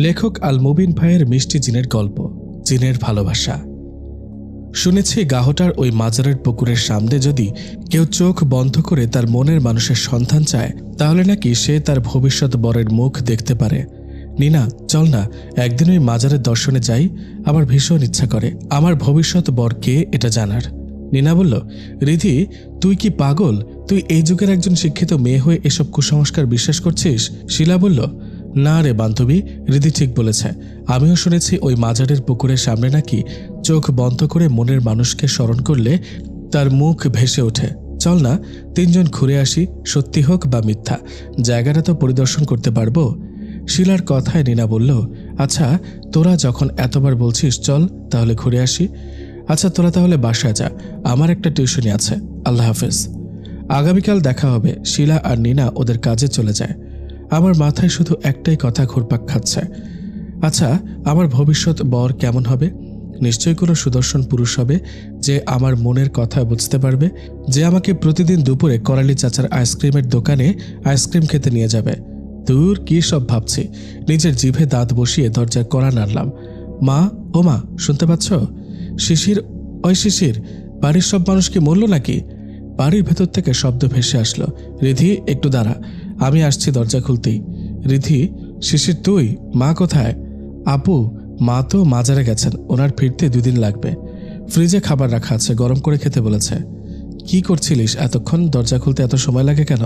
লেখক আল মুবিন ভাইয়ের মিষ্টি জিনের গল্প, জিনের ভালোবাসা। শুনেছি গাহটার ওই মাজারের পুকুরের সামনে যদি কেউ চোখ বন্ধ করে তার মনের মানুষের সন্ধান চায়, তাহলে নাকি সে তার ভবিষ্যৎ বরের মুখ দেখতে পারে। নিনা, চল না একদিন ওই মাজারের দর্শনে যাই। আমার ভীষণ ইচ্ছা করে আমার ভবিষ্যৎ বর কে এটা জানার। নিনা বলল, রিধি, তুই কি পাগল? তুই এই যুগের একজন শিক্ষিত মেয়ে হয়ে এসব কুসংস্কার বিশ্বাস করছিস? শিলা বলল, না রে বান্ধবী, রিধি ঠিক বলেছে। আমিও শুনেছি ওই মাজারের পুকুরের সামনে নাকি চোখ বন্ধ করে মনের মানুষকে স্মরণ করলে তার মুখ ভেসে ওঠে। চল না তিনজন ঘুরে আসি, সত্যি হোক বা মিথ্যা, জায়গাটা তো পরিদর্শন করতে পারবো। শিলার কথায় নিনা বলল, আচ্ছা তোরা যখন এতবার বলছিস চল তাহলে ঘুরে আসি। আচ্ছা তোরা তাহলে বাসায় যা, আমার একটা টিউশনি আছে। আল্লাহ হাফেজ। আগামীকাল দেখা হবে। শিলা আর নিনা ওদের কাজে চলে যায়। আমার মাথায় শুধু একটাই কথা ঘুরপাক খাচ্ছে, আচ্ছা আমার ভবিষ্যৎ বর কেমন হবে? নিশ্চয়ই কোনো সুদর্শন পুরুষ হবে যে আমার মনের কথা বুঝতে পারবে, যে আমাকে প্রতিদিন দুপুরে করালি চাচার আইসক্রিমের দোকানে আইসক্রিম খেতে নিয়ে যাবে। দূর, কি সব ভাবছি। নিজের জিভে দাঁত বসিয়ে দরজার কড়া নাড়লাম। মা, ও মা, শুনতে পাচ্ছ? শিশির, ওই শিশির, বাড়ির সব মানুষ কি মরল নাকি? বাড়ির ভেতর থেকে শব্দ ভেসে আসলো। রিধি, একটু দাঁড়া, আমি আসছি। দরজা খুলতেই রিধি, শিশির তুই? মা কোথায়? আপু, মা তো মাজারে গেছেন, ওনার ফিরতে 2 দিন লাগবে। ফ্রিজে খাবার রাখা আছে, গরম করে খেতে বলেছে। কি করছিলিস এতক্ষণ? দরজা খুলতে এত সময় লাগে কেন?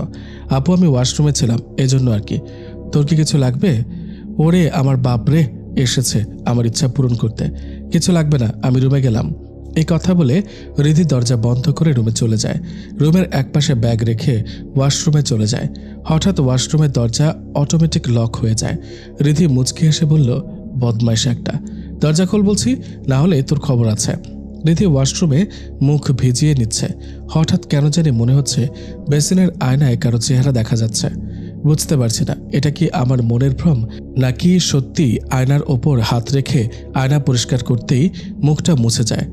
আপু, আমি ওয়াশরুমে ছিলাম, এজন্য আর কি। তোর কি কিছু লাগবে? ওরে আমার বাপ রে, এসেছে আমার ইচ্ছা পূরণ করতে। কিছু লাগবে না, আমি রুমে গেলাম। এই কথা বলে রিধি দরজা বন্ধ করে রুমে চলে যায়। রুমের একপাশে ব্যাগ রেখে ওয়াশরুমে চলে যায়। হঠাৎ ওয়াশরুমের দরজা অটোমেটিক লক হয়ে যায়। রিধি মুচকি হেসে বলল, বদমাইশ একটা, দরজা খোল বলছি, না হলে তোর খবর আছে। রিধি ওয়াশরুমে মুখ ভিজিয়ে নিচ্ছে। হঠাৎ কেন জানি মনে হচ্ছে বেসিনের আয়নায় কারো চেহারা দেখা যাচ্ছে। বুঝতে পারছি না এটা কি আমার মনের ভ্রম, নাকি সত্যি আয়নার ওপর হাত রেখে আয়না পরিষ্কার করতেই মুখটা মুছে যায়।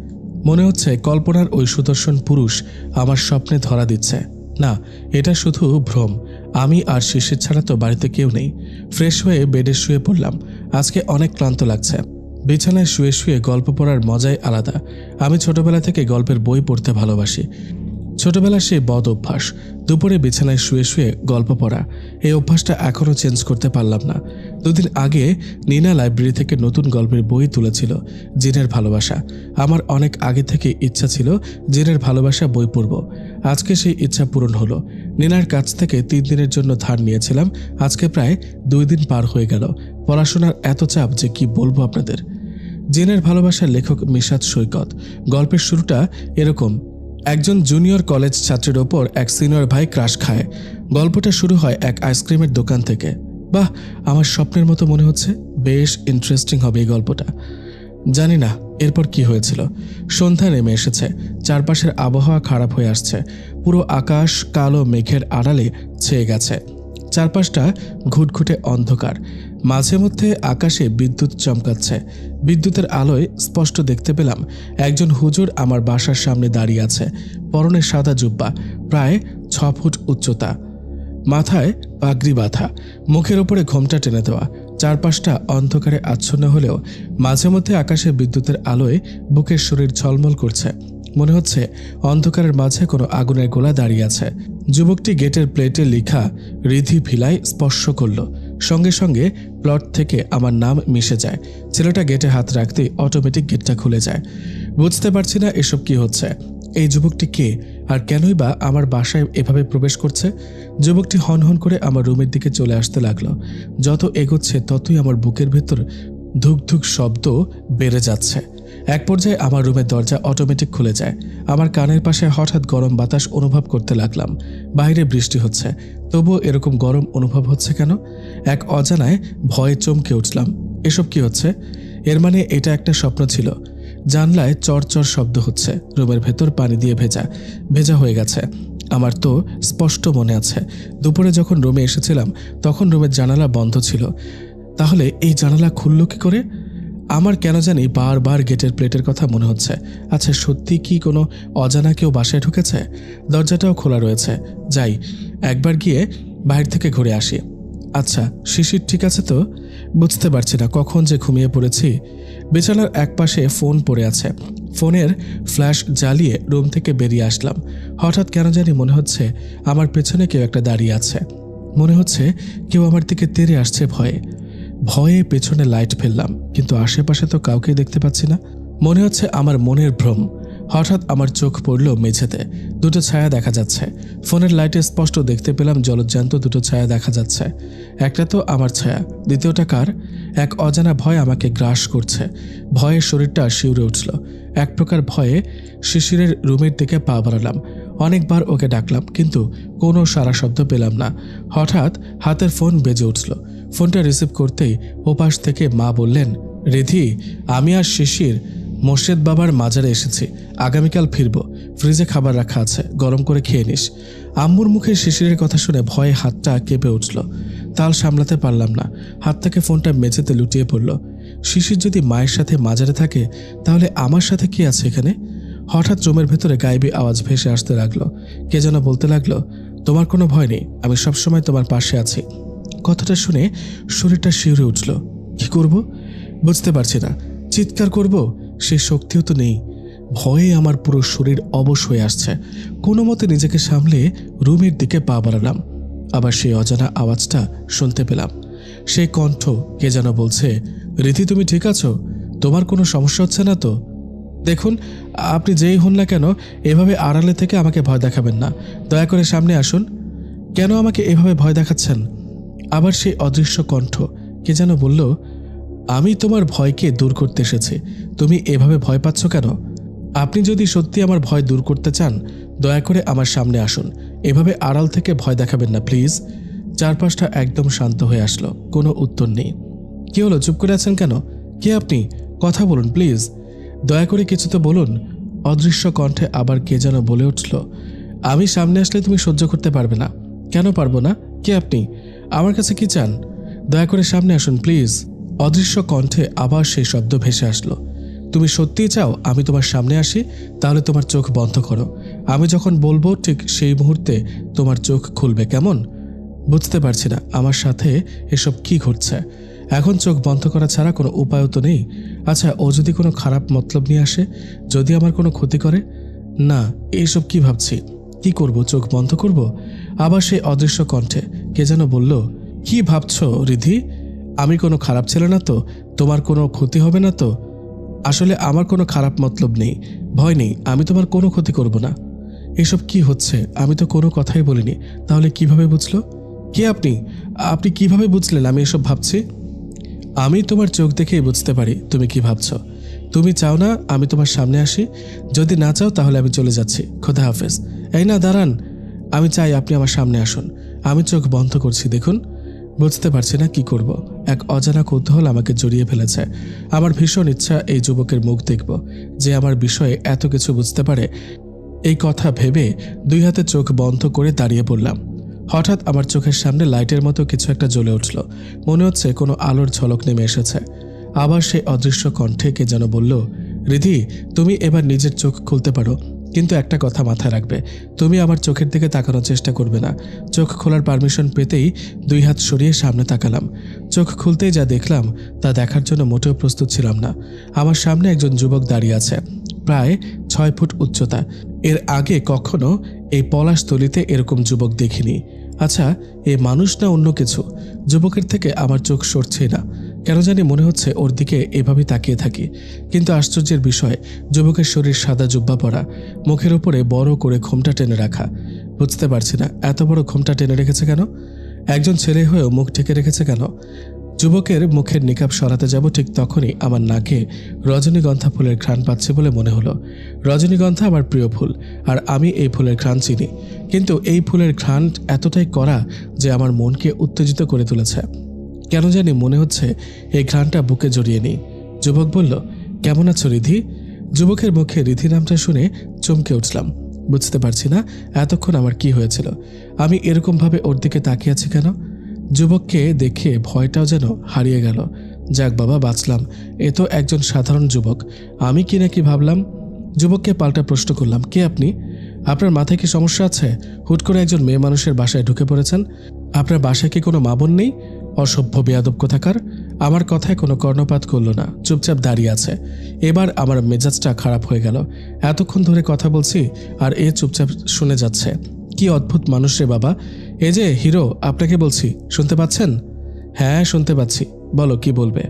মনে হচ্ছে কল্পনার ওই সুদর্শন পুরুষ আমার স্বপ্নে ধরা দিচ্ছে। না, এটা শুধু ভ্রম। আমি আর শিশির ছাড়া তো বাড়িতে কেউ নেই। ফ্রেশ হয়ে বেডে শুয়ে পড়লাম। আজকে অনেক ক্লান্ত লাগছে। বিছানায় শুয়ে শুয়ে গল্প পড়ার মজাই আলাদা। আমি ছোটবেলা থেকে গল্পের বই পড়তে ভালোবাসি। ছোটবেলার সেই বদ অভ্যাস, দুপুরে বিছানায় শুয়ে শুয়ে গল্প পড়া, এই অভ্যাসটা এখনও চেঞ্জ করতে পারলাম না। 2 দিন আগে নিনা লাইব্রেরি থেকে নতুন গল্পের বই তুলেছিল, জিনের ভালোবাসা। আমার অনেক আগে থেকে ইচ্ছা ছিল জিনের ভালোবাসা বই পড়ব। আজকে সেই ইচ্ছা পূরণ হলো। নিনার কাছ থেকে 3 দিনের জন্য ধার নিয়েছিলাম। আজকে প্রায় 2 দিন পার হয়ে গেল। পড়াশোনার এত চাপ যে কি বলবো আপনাদের। জিনের ভালোবাসার লেখক মিশাত সৈকত। গল্পের শুরুটা এরকম, একজন জুনিয়র কলেজ ছাত্রের ওপর এক সিনিয়র ভাই ক্রাশ খায়। গল্পটা শুরু হয় এক আইসক্রিমের দোকান থেকে। বাহ, আমার স্বপ্নের মতো মনে হচ্ছে। বেশ ইন্টারেস্টিং হবে এই গল্পটা। জানি না এরপর কি হয়েছিল। সন্ধ্যা নেমে এসেছে, চারপাশের আবহাওয়া খারাপ হয়ে আসছে। পুরো আকাশ কালো মেঘের আড়ালে ছেয়ে গেছে। চারপাশটা ঘুটঘুটে অন্ধকার। মাঝে মধ্যে আকাশে বিদ্যুৎ চমকাচ্ছে। বিদ্যুতের আলোয় স্পষ্ট দেখতে পেলাম একজন হুজুর আমার বাসার সামনে দাঁড়িয়ে আছে। পরনে সাদা জুব্বা, প্রায় 6 ফুট উচ্চতা, মাথায় পাগড়ি বাঁধা, মুখের ওপরে ঘোমটা টেনে দেওয়া। চারপাশটা অন্ধকারে আচ্ছন্ন হলেও মাঝে মধ্যে আকাশে বিদ্যুতের আলোয় বুকের শরীর ঝলমল করছে। মনে হচ্ছে অন্ধকারের মাঝে কোনো আগুনের গোলা দাঁড়িয়ে আছে। যুবকটি গেটের প্লেটে লেখা রিধি ভিলাই স্পর্শ করল। সঙ্গে সঙ্গে প্লট থেকে আমার নাম মিশে যায়। ছেলেটা গেটে হাত রাখতেই অটোমেটিক গেটটা খুলে যায়। বুঝতে পারছি না এসব কি হচ্ছে। এই যুবকটি কে, আর কেনই বা আমার বাসায় এভাবে প্রবেশ করছে? যুবকটি হনহন করে আমার রুমের দিকে চলে আসতে লাগলো। যত এগোচ্ছে ততই আমার বুকের ভেতর ধুক ধুক শব্দ বেড়ে যাচ্ছে। এক পর্যায়ে আমার রুমের দরজা অটোমেটিক খুলে যায়। আমার কানের পাশে হঠাৎ গরম বাতাস অনুভব করতে লাগলাম। বাইরে বৃষ্টি হচ্ছে, তবুও এরকম গরম অনুভব হচ্ছে কেন? এক অজানায় ভয়ে চমকে উঠলাম। এসব কি হচ্ছে? এর মানে এটা একটা স্বপ্ন ছিল। জানলায় চরচর শব্দ হচ্ছে। রুমের ভেতর পানি দিয়ে ভেজা ভেজা হয়ে গেছে। আমার তো স্পষ্ট মনে আছে দুপুরে যখন রুমে এসেছিলাম তখন রুমের জানালা বন্ধ ছিল। তাহলে এই জানালা খুলল কি করে? আমার কেন জানি বারবার গেটের প্লেটের কথা মনে হচ্ছে। আচ্ছা, সত্যি কি কোনো অজানা কেউ বাসায় ঢুকেছে? দরজাটাও খোলা রয়েছে। যাই, একবার গিয়ে বাইরে থেকে ঘুরে আসি। আচ্ছা, শিশির ঠিক আছে তো? বুঝতে পারছি না কখন যে ঘুমিয়ে পড়েছি। বিছানার একপাশে ফোন পড়ে আছে। ফোনের ফ্ল্যাশ জ্বালিয়ে রুম থেকে বেরিয়ে আসলাম। হঠাৎ কেন জানি মনে হচ্ছে আমার পেছনে কেউ একটা দাঁড়িয়ে আছে। মনে হচ্ছে কেউ আমার দিকে তেড়ে আসছে ভয়ে। ভয়ে পেছনে লাইট ফেললাম, কিন্তু আশেপাশে তো কাউকেই দেখতে পাচ্ছি না। মনে হচ্ছে আমার মনের ভ্রম। হঠাৎ আমার চোখ পড়ল মেঝেতে। দুটো ছায়া দেখা যাচ্ছে। ফোনের লাইটে স্পষ্ট দেখতে পেলাম জলজ্যান্ত দুটো ছায়া দেখা যাচ্ছে। একটা তো আমার ছায়া, দ্বিতীয়টা কার? এক অজানা ভয় আমাকে গ্রাস করছে। ভয়ে শরীরটা শিউরে উঠল। এক প্রকার ভয়ে শিশিরের রুমের দিকে পা বাড়ালাম। অনেকবার ওকে ডাকলাম, কিন্তু কোনো সাড়া শব্দ পেলাম না। হঠাৎ হাতের ফোন বেজে উঠল। ফোনটা রিসিভ করতেই ওপাশ থেকে মা বললেন, রিধি, আমি আর শিশির মোর্শেদ বাবার মাজারে এসেছি। আগামীকাল ফিরব। ফ্রিজে খাবার রাখা আছে, গরম করে খেয়ে নিস। আম্মুর মুখে শিশিরের কথা শুনে ভয়ে হাতটা কেঁপে উঠল। তাল সামলাতে পারলাম না। হাত থেকে ফোনটা মেঝেতে লুটিয়ে পড়ল। শিশির যদি মায়ের সাথে মাজারে থাকে, তাহলে আমার সাথে কি আছে এখানে? হঠাৎ রুমের ভেতরে গায়েবী আওয়াজ ভেসে আসতে লাগলো। কে যেন বলতে লাগলো, তোমার কোনো ভয় নেই, আমি সবসময় তোমার পাশে আছি। কথাটা শুনে শরীরটা শিউরে উঠল। কি করব বুঝতে পারছি না। চিৎকার করব, সেই শক্তিও তো নেই। ভয়ে আমার পুরো শরীর অবশ হয়ে আসছে। কোনো মতে নিজেকে সামলে রুমের দিকে পা বাড়ালাম। আবার সেই অজানা আওয়াজটা শুনতে পেলাম। সেই কণ্ঠ কে যেন বলছে, রীতি, তুমি ঠিক আছো? তোমার কোনো সমস্যা হচ্ছে না তো? দেখুন, আপনি যেই হন না কেন, এভাবে আড়ালে থেকে আমাকে ভয় দেখাবেন না। দয়া করে সামনে আসুন। কেন আমাকে এভাবে ভয় দেখাচ্ছেন? আবার সেই অদৃশ্য কণ্ঠ কে যেন বলল, আমি তোমার ভয়কে দূর করতে এসেছি। তুমি এভাবে ভয় পাচ্ছ কেন? আপনি যদি সত্যি আমার ভয় দূর করতে চান, দয়া করে আমার সামনে আসুন। এভাবে আড়াল থেকে ভয় দেখাবেন না প্লিজ। চারপাশটা একদম শান্ত হয়ে আসলো। কোনো উত্তর নেই। কি হলো, চুপ করে আছেন কেন? কে আপনি? কথা বলুন প্লিজ। দয়া করে কিছু তো বলুন। অদৃশ্য কণ্ঠে আবার কে যেন বলে উঠল, আমি সামনে আসলে তুমি সহ্য করতে পারবে না। কেন পারবো না? কে আপনি? আমার কাছে কি চান? দয়া করে সামনে আসুন প্লিজ। অদৃশ্য কণ্ঠে আবার সেই শব্দ ভেসে আসলো, তুমি সত্যিই চাও আমি তোমার সামনে আসি? তাহলে তোমার চোখ বন্ধ করো। আমি যখন বলবো ঠিক সেই মুহূর্তে তোমার চোখ খুলবে, কেমন? বুঝতে পারছি না আমার সাথে এসব কি ঘটছে। এখন চোখ বন্ধ করা ছাড়া কোনো উপায়ও তো নেই। আচ্ছা, ও যদি কোনো খারাপ মতলব নিয়ে আসে, যদি আমার কোনো ক্ষতি করে? না, এইসব কি ভাবছি। কি করব, চোখ বন্ধ করব? আবার সেই অদৃশ্য কণ্ঠে কে যেন বলল, কি ভাবছো রিধি? আমি কোনো খারাপ ছেলে না তো? তোমার কোনো ক্ষতি হবে না তো? আসলে আমার কোনো খারাপ মতলব নেই, ভয় নেই, আমি তোমার কোনো ক্ষতি করব না। এসব কি হচ্ছে? আমি তো কোনো কথাই বলিনি। তাহলে কিভাবে বুঝলো? কে আপনি? আপনি কিভাবে বুঝলেন আমি এসব ভাবছি? আমি তোমার চোখ দেখেই বুঝতে পারি তুমি কি ভাবছো। তুমি চাও না আমি তোমার সামনে আসি? যদি না চাও তাহলে আমি চলে যাচ্ছি। খোদা হাফেজ। এই না, দাঁড়ান। আমি চাই আপনি আমার সামনে আসুন। আমি চোখ বন্ধ করছি, দেখুন। বুঝতে পারছি না কি করব। এক অজানা কৌতূহল আমাকে জড়িয়ে ফেলেছে। আমার ভীষণ ইচ্ছা এই যুবকের মুখ দেখব, যে আমার বিষয়ে এত কিছু বুঝতে পারে। এই কথা ভেবে দুই হাতে চোখ বন্ধ করে দাঁড়িয়ে পড়লাম। হঠাৎ আমার চোখের সামনে লাইটের মতো কিছু একটা জ্বলে উঠল। মনে হচ্ছে কোনো আলোর ঝলক নেমে এসেছে। আবার সেই অদৃশ্য কণ্ঠে কে যেন বলল, রিধি, তুমি এবার নিজের চোখ খুলতে পারো, কিন্তু একটা কথা মাথায় রাখবে, তুমি আমার চোখের দিকে তাকানোর চেষ্টা করবে না। চোখ খোলার পারমিশন পেতেই দুই হাত সরিয়ে সামনে তাকালাম। চোখ খুলতেই যা দেখলাম তা দেখার জন্য মোটেও প্রস্তুত ছিলাম না। আমার সামনে একজন যুবক দাঁড়িয়ে আছে, প্রায় 6 ফুট উচ্চতা। এর আগে কখনো এই পলাশতলিতে এরকম যুবক দেখিনি। আচ্ছা, এ মানুষ না অন্য কিছু? যুবকের থেকে আমার চোখ সরছেই না। কেন জানি মনে হচ্ছে ওর দিকে এভাবেই তাকিয়ে থাকি। কিন্তু আশ্চর্যের বিষয়, যুবকের শরীর সাদা জুব্বা পরা, মুখের উপরে বড় করে ঘোমটা টেনে রাখা। বুঝতে পারছি না এত বড় ঘোমটা টেনে রেখেছে কেন? একজন ছেলে হয়েও মুখ ঢেকে রেখেছে কেন? যুবকের মুখের নিকাব সরাতে যাব ঠিক তখনই আমার নাকে রজনীগন্ধা ফুলের ঘ্রাণ পাচ্ছে বলে মনে হলো। রজনীগন্ধা আমার প্রিয় ফুল, আর আমি এই ফুলের ঘ্রাণ চিনি। কিন্তু এই ফুলের ঘ্রাণ এতটাই কড়া যে আমার মনকে উত্তেজিত করে তুলেছে। কেন জানি মনে হচ্ছে এই ঘ্রাণটা বুকে জড়িয়ে নিই। যুবক বলল, কেমন আছো রিধি? যুবকের মুখে রিধি নামটা শুনে চমকে উঠলাম। বুঝতে পারছি না এতক্ষণ আমার কি হয়েছিল। আমি এরকমভাবে ওর দিকে তাকিয়ে আছি কেন? যুবককে দেখে ভয়টাও যেন হারিয়ে গেল। যাক বাবা, বাঁচলাম। এ তো একজন সাধারণ যুবক, আমি কি নাকি ভাবলাম। যুবককে পাল্টা প্রশ্ন করলাম, কে আপনি? আপনার মাথায় কি সমস্যা আছে? হুট করে একজন মেয়ে মানুষের বাসায় ঢুকে পড়েছেন। আপনার বাসায় কি কোনো মা বোন নেই? অসভ্য বেয়াদব কোথাকার। আমার কথায় কোনো কর্ণপাত করল না, চুপচাপ দাঁড়িয়ে আছে। এবার আমার মেজাজটা খারাপ হয়ে গেল। এতক্ষণ ধরে কথা বলছি আর এ চুপচাপ শুনে যাচ্ছে। কি অদ্ভুত মানুষ রে বাবা। এই যে হিরো, আপনাকে বলছি, শুনতে পাচ্ছেন? হ্যাঁ শুনতে পাচ্ছি। বলো কি বলবে?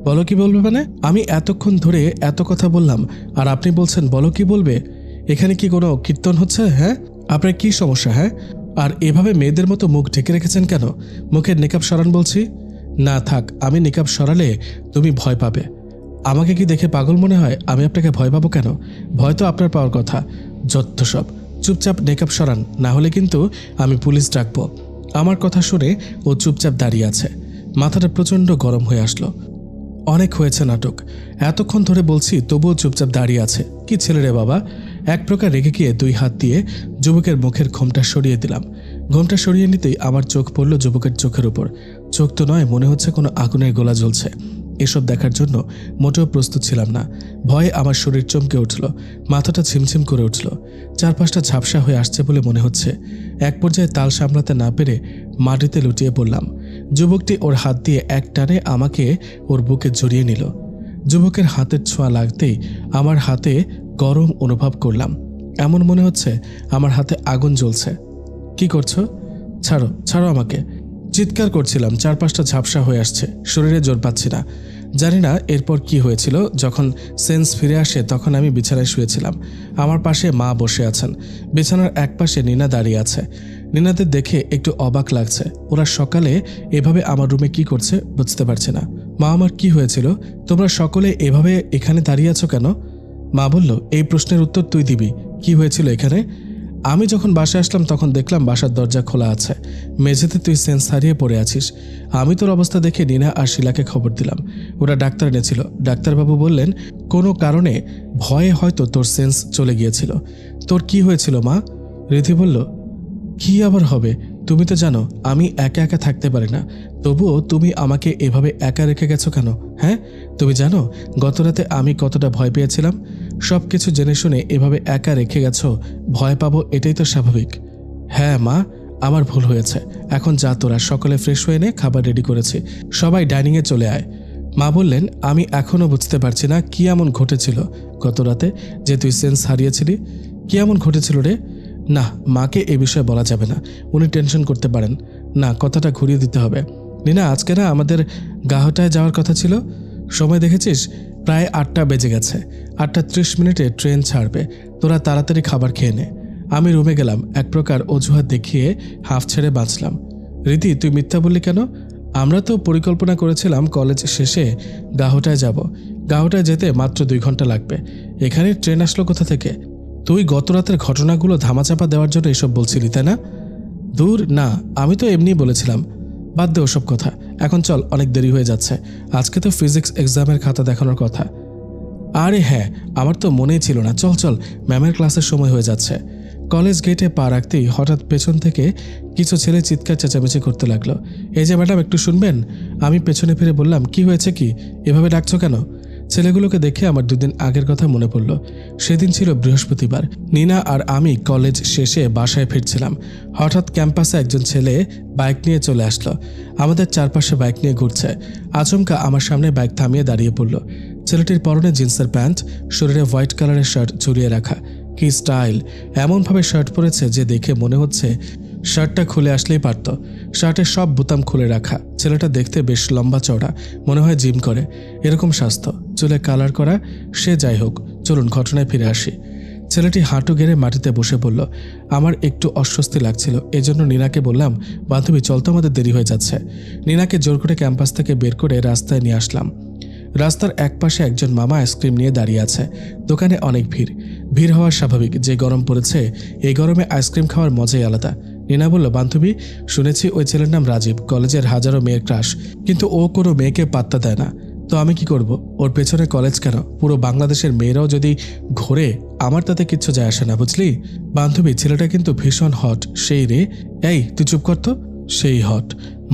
বলো কি বলবে মানে? আমি এতক্ষণ ধরে এত কথা বললাম আর আপনি বলছেন বলো কি বলবে? এখানে কি কোনো কীর্তন হচ্ছে? হ্যাঁ, আপনার কি সমস্যা? হ্যাঁ, আর এভাবে মেয়েদের মতো মুখ ঢেকে রেখেছেন কেন? মুখের নেকাব সরান বলছি। না থাক, আমি নেকাব সরালে তুমি ভয় পাবে। আমাকে কি দেখে পাগল মনে হয়? আমি আপনাকে ভয় পাবো কেন? ভয় তো আপনার পাওয়ার কথা। যত সব। চুপচাপ নেকাব সরান, না হলে কিন্তু আমি পুলিশ ডাকবো। আমার কথা শুনে ও চুপচাপ দাঁড়িয়ে আছে। মাথাটা প্রচণ্ড গরম হয়ে আসলো। অনেক হয়েছে নাটক। এতক্ষণ ধরে বলছি তবুও চুপচাপ দাঁড়িয়ে আছে। কি ছেলে রে বাবা। এক প্রকার রেগে গিয়ে 2 হাত দিয়ে যুবকের মুখের ঘোমটা সরিয়ে দিলাম। ঘোমটা সরিয়ে নিতেই আমার চোখ পড়ল যুবকের চোখের উপর। চোখ তো নয়, মনে হচ্ছে কোনো আগুনের গোলা জ্বলছে। এসব দেখার জন্য মোটেও প্রস্তুত ছিলাম না। ভয়ে আমার শরীর চমকে উঠল, মাথাটা ঝিমঝিম করে উঠল। চারপাশটা ঝাপসা হয়ে আসছে বলে মনে হচ্ছে। এক পর্যায়ে তাল সামলাতে না পেরে মাটিতে লুটিয়ে পড়লাম। যুবকটি ওর হাত দিয়ে এক টানে আমাকে ওর বুকে জড়িয়ে নিল। যুবকের হাতের ছোঁয়া লাগতেই আমার হাতে গরম অনুভব করলাম। এমন মনে হচ্ছে আমার হাতে আগুন জ্বলছে। কি করছো? ছাড়ো, ছাড়ো আমাকে। চিৎকার করছিলাম। চারপাশটা ঝাপসা হয়ে আসছে, শরীরে জোর পাচ্ছি না। জানি না এরপর কি হয়েছিল। যখন সেন্স ফিরে আসে তখন আমি বিছানায় শুয়েছিলাম। আমার পাশে মা বসে আছেন। বিছানার এক পাশে নিনা দাঁড়িয়ে আছে। নিনাদের দেখে একটু অবাক লাগছে। ওরা সকালে এভাবে আমার রুমে কি করছে বুঝতে পারছে না। মা, আমার কি হয়েছিল? তোমরা সকলে এভাবে এখানে দাঁড়িয়ে আছো কেন? মা বলল, এই প্রশ্নের উত্তর তুই দিবি। কি হয়েছিল এখানে? আমি যখন বাসায় আসলাম তখন দেখলাম বাসার দরজা খোলা আছে। মেঝেতে তুই সেন্স হারিয়ে পড়ে আছিস। আমি তোর অবস্থা দেখে নিনা আর শিলাকে খবর দিলাম। ওরা ডাক্তার এনেছিল। ডাক্তারবাবু বললেন কোনো কারণে ভয়ে হয়তো তোর সেন্স চলে গিয়েছিল। তোর কি হয়েছিল মা? রিধি বলল, কি আবার হবে? তুমি তো জানো আমি একা একা থাকতে পারি না। তবুও তুমি আমাকে এভাবে একা রেখে গেছো কেন? হ্যাঁ, তুমি জানো গতরাতে আমি কতটা ভয় পেয়েছিলাম? সব কিছু জেনে শুনে এভাবে একা রেখে গেছো। ভয় পাবো এটাই তো স্বাভাবিক। হ্যাঁ মা, আমার ভুল হয়েছে। এখন যা, তোরা সকলে ফ্রেশ হয়ে নে, খাবার রেডি করেছি, সবাই ডাইনিংয়ে চলে আয়। মা বললেন, আমি এখনও বুঝতে পারছি না কি এমন ঘটেছিল গতরাতে যে তুই সেন্স হারিয়েছিলি। কি এমন ঘটেছিল রে? না, মাকে এ বিষয়ে বলা যাবে না, উনি টেনশন করতে পারেন। না, কথাটা ঘুরিয়ে দিতে হবে। নিনা, আজকে না আমাদের গাহটায় যাওয়ার কথা ছিল। সময় দেখেছিস? প্রায় 8টা বেজে গেছে। 8:30 ট্রেন ছাড়বে। তোরা তাড়াতাড়ি খাবার খেয়ে নে। আমি রুমে গেলাম। এক প্রকার অজুহাত দেখিয়ে হাফ ছেড়ে বাঁচলাম। রীতি, তুই মিথ্যা বললি কেন? আমরা তো পরিকল্পনা করেছিলাম কলেজ শেষে গাহটায় যাব। গাহটায় যেতে মাত্র 2 ঘন্টা লাগবে। এখানে ট্রেন আসলো কোথা থেকে? তুই গত রাতের ঘটনাগুলো ধামাচাপা দেওয়ার জন্য এসব বলছিলি, তাই না? দূর না, আমি তো এমনি বলেছিলাম। বাদ দে ওসব কথা। এখন চল, অনেক দেরি হয়ে যাচ্ছে। আজকে তো ফিজিক্স এক্সামের খাতা দেখানোর কথা। আরে হ্যাঁ, আমার তো মনেই ছিল না। চল চল, ম্যামের ক্লাসের সময় হয়ে যাচ্ছে। কলেজ গেটে পা রাখতেই হঠাৎ পেছন থেকে কিছু ছেলে চিৎকার চেঁচামেচি করতে লাগলো। এই যে ম্যাডাম, একটু শুনবেন। আমি পেছনে ফিরে বললাম, কি হয়েছে কি? এভাবে ডাকছো কেন? ছেলেগুলোকে দেখে আমার 2 দিন আগের কথা মনে পড়ল। সেদিন ছিল বৃহস্পতিবার। নিনা আর আমি কলেজ শেষে বাসায় ফিরছিলাম। হঠাৎ ক্যাম্পাসে একজন ছেলে বাইক নিয়ে চলে আসলো। আমাদের চারপাশে বাইক নিয়ে ঘুরছে। আচমকা আমার সামনে বাইক থামিয়ে দাঁড়িয়ে পড়ল। ছেলেটির পরনে জিন্সের প্যান্ট, শরীরে হোয়াইট কালারের শার্ট ঝুলিয়ে রাখা। কি স্টাইল! এমনভাবে শার্ট পরেছে যে দেখে মনে হচ্ছে শার্টটা খুলে আসলেই পারত। শার্টের সব বোতাম খুলে রাখা। ছেলেটা দেখতে বেশ লম্বা চওড়া, মনে হয় জিম করে। এরকম স্বাস্থ্য, চুলে কালার করা। সে যাই হোক, চলুন ঘটনায় ফিরে আসি। ছেলেটি হাঁটু গেড়ে মাটিতে বসে পড়ল। আমার একটু অস্বস্তি লাগছিল। এজন্য নিনাকে বললাম, বান্ধবী চল তো, আমাদের দেরি হয়ে যাচ্ছে। নিনাকে জোর করে ক্যাম্পাস থেকে বের করে রাস্তায় নিয়ে আসলাম। রাস্তার একপাশে একজন মামা আইসক্রিম নিয়ে দাঁড়িয়ে আছে। দোকানে অনেক ভিড়। ভিড় হওয়া স্বাভাবিক, যে গরম পড়েছে। এই গরমে আইসক্রিম খাওয়ার মজাই আলাদা। নিনা বলল, বান্ধবী শুনেছি ওই ছেলের নাম রাজীব, কলেজের হাজারো মেয়ের ক্রাশ, কিন্তু ও কোনো মেয়েকে পাত্তা দেয় না। তো আমি কি করব? ওর পেছনে কলেজ কেন? পুরো বাংলাদেশের মেয়েরাও যদি ঘোরে আমার তাতে কিচ্ছু যায় আসে না, বুঝলি? বান্ধবী, ছেলেটা কিন্তু ভীষণ হট। সেই রে। এই তুই চুপ কর তো। সেই হট?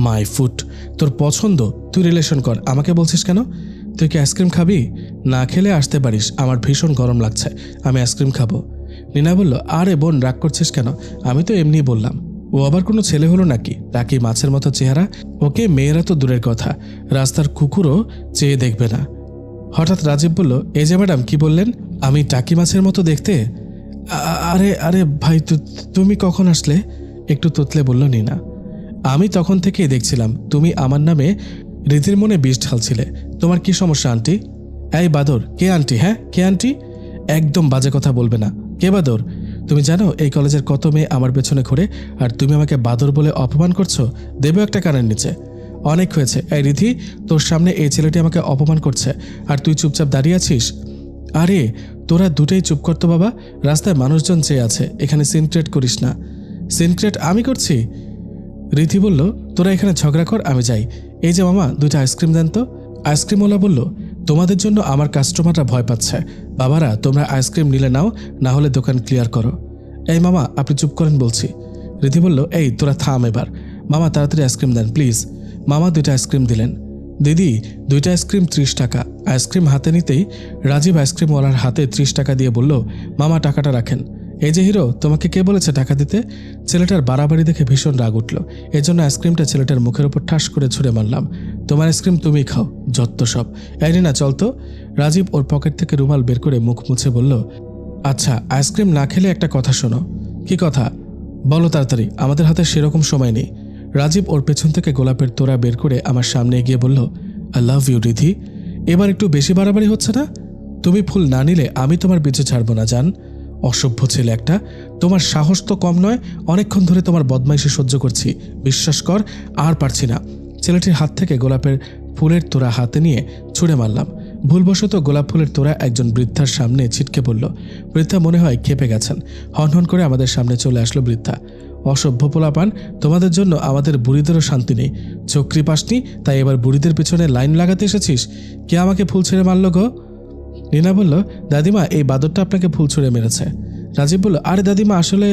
My foot. তোর পছন্দ, তুই রিলেশন কর, আমাকে বলছিস কেন? তুই কি আইসক্রিম খাবি? না খেলে আসতে পারিস, আমার ভীষণ গরম লাগছে, আমি আইসক্রিম খাবো। নিনা বলল, আরে বোন, রাগ করছিস কেন? আমি তো এমনি বললাম। ও আবার কোনো ছেলে হলো নাকি? টাকি মাছের মতো চেহারা। ওকে মেয়েরা তো দূরের কথা, রাস্তার কুকুরও চেয়ে দেখবে না। হঠাৎ রাজীব বলল, এই যে ম্যাডাম, কি বললেন? আমি টাকি মাছের মতো দেখতে? আরে আরে ভাই, তুমি কখন আসলে? একটু তোতলে বলল নীনা। আমি তখন থেকেই দেখছিলাম তুমি আমার নামে রীতির মনে বিষ ঢালছিলে। তোমার কি সমস্যা আন্টি? এই বাদর, কে আন্টি? হ্যাঁ, কে আন্টি? একদম বাজে কথা বলবে না। কে বাদর? তুমি জানো এই কলেজের কত মেয়ে আমার পেছনে ঘুরে, আর তুমি আমাকে বাদর বলে অপমান করছো? দেবে একটা কানের নিচে। অনেক হয়েছে। এই রিধি, তোর সামনে এই ছেলেটি আমাকে অপমান করছে আর তুই চুপচাপ দাঁড়িয়ে আছিস? আরে তোরা দুটোই চুপ করতো বাবা, রাস্তায় মানুষজন চেয়ে আছে, এখানে সিন ক্রিয়েট করিস না। সিন ক্রিয়েট আমি করছি? রিধি বলল, তোরা এখানে ঝগড়া কর, আমি যাই। এই যে মামা, 2টা আইসক্রিম দেন তো। আইসক্রিমওয়ালা বলল, তোমাদের জন্য আমার কাস্টমাররা ভয় পাচ্ছে। বাবারা, তোমরা আইসক্রিম নিলে নাও, না হলে দোকান ক্লিয়ার করো। এই মামা, আপনি চুপ করেন বলছি। রিধি বলল, এই তোরা থাম এবার। মামা তাড়াতাড়ি আইসক্রিম দেন প্লিজ। মামা 2টা আইসক্রিম দিলেন। দিদি, 2টা আইসক্রিম 30 টাকা। আইসক্রিম হাতে নিতেই রাজীব আইসক্রিমওয়ালার হাতে 30 টাকা দিয়ে বলল, মামা টাকাটা রাখেন। এই যে হিরো, তোমাকে কে বলেছে টাকা দিতে? ছেলেটার বাড়াবাড়ি দেখে ভীষণ রাগ উঠল। এজন্য আইসক্রিমটা ছেলেটার মুখের উপর ঠাস করে ছুঁড়ে মারলাম। তোমার আইসক্রিম তুমি খাও, যত সব। এই না, চল তো। রাজীব ওর পকেট থেকে রুমাল বের করে মুখ মুছে বলল, আচ্ছা আইসক্রিম না খেলে একটা কথা শোনো। কি কথা? বলো তাড়াতাড়ি, আমাদের হাতে সেরকম সময় নেই। রাজীব ওর পেছন থেকে গোলাপের তোড়া বের করে আমার সামনে এগিয়ে বলল, আই লাভ ইউ রিধি। এবার একটু বেশি বাড়াবাড়ি হচ্ছে না? তুমি ফুল না নিলে আমি তোমার পিছু ছাড়বো না জান। অসভ্য ছেলে একটা। তোমার সাহস তো কম নয়। অনেকক্ষণ ধরে তোমার বদমাইশি সহ্য করছি, বিশ্বাস কর আর পারছি না। ছেলেটির হাত থেকে গোলাপের ফুলের তোড়া হাতে নিয়ে ছুঁড়ে মারলাম। ভুলবশত গোলাপ ফুলের তোড়া একজন বৃদ্ধার সামনে ছিটকে পড়ল। বৃদ্ধা মনে হয় খেপে গেছেন। হনহন করে আমাদের সামনে চলে আসলো বৃদ্ধা। অসভ্য পোলাপান, তোমাদের জন্য আমাদের বুড়িদেরও শান্তি নেই। চক্রি পাসনি, তাই এবার বুড়িদের পিছনে লাইন লাগাতে এসেছিস? কে আমাকে ফুল ছেড়ে মারল গো? নীনা বলল, দাদিমা, এই বাদরটা আপনাকে ফুল ছুঁড়ে মেরেছে। রাজীব বলল, আরে দাদিমা, আসলে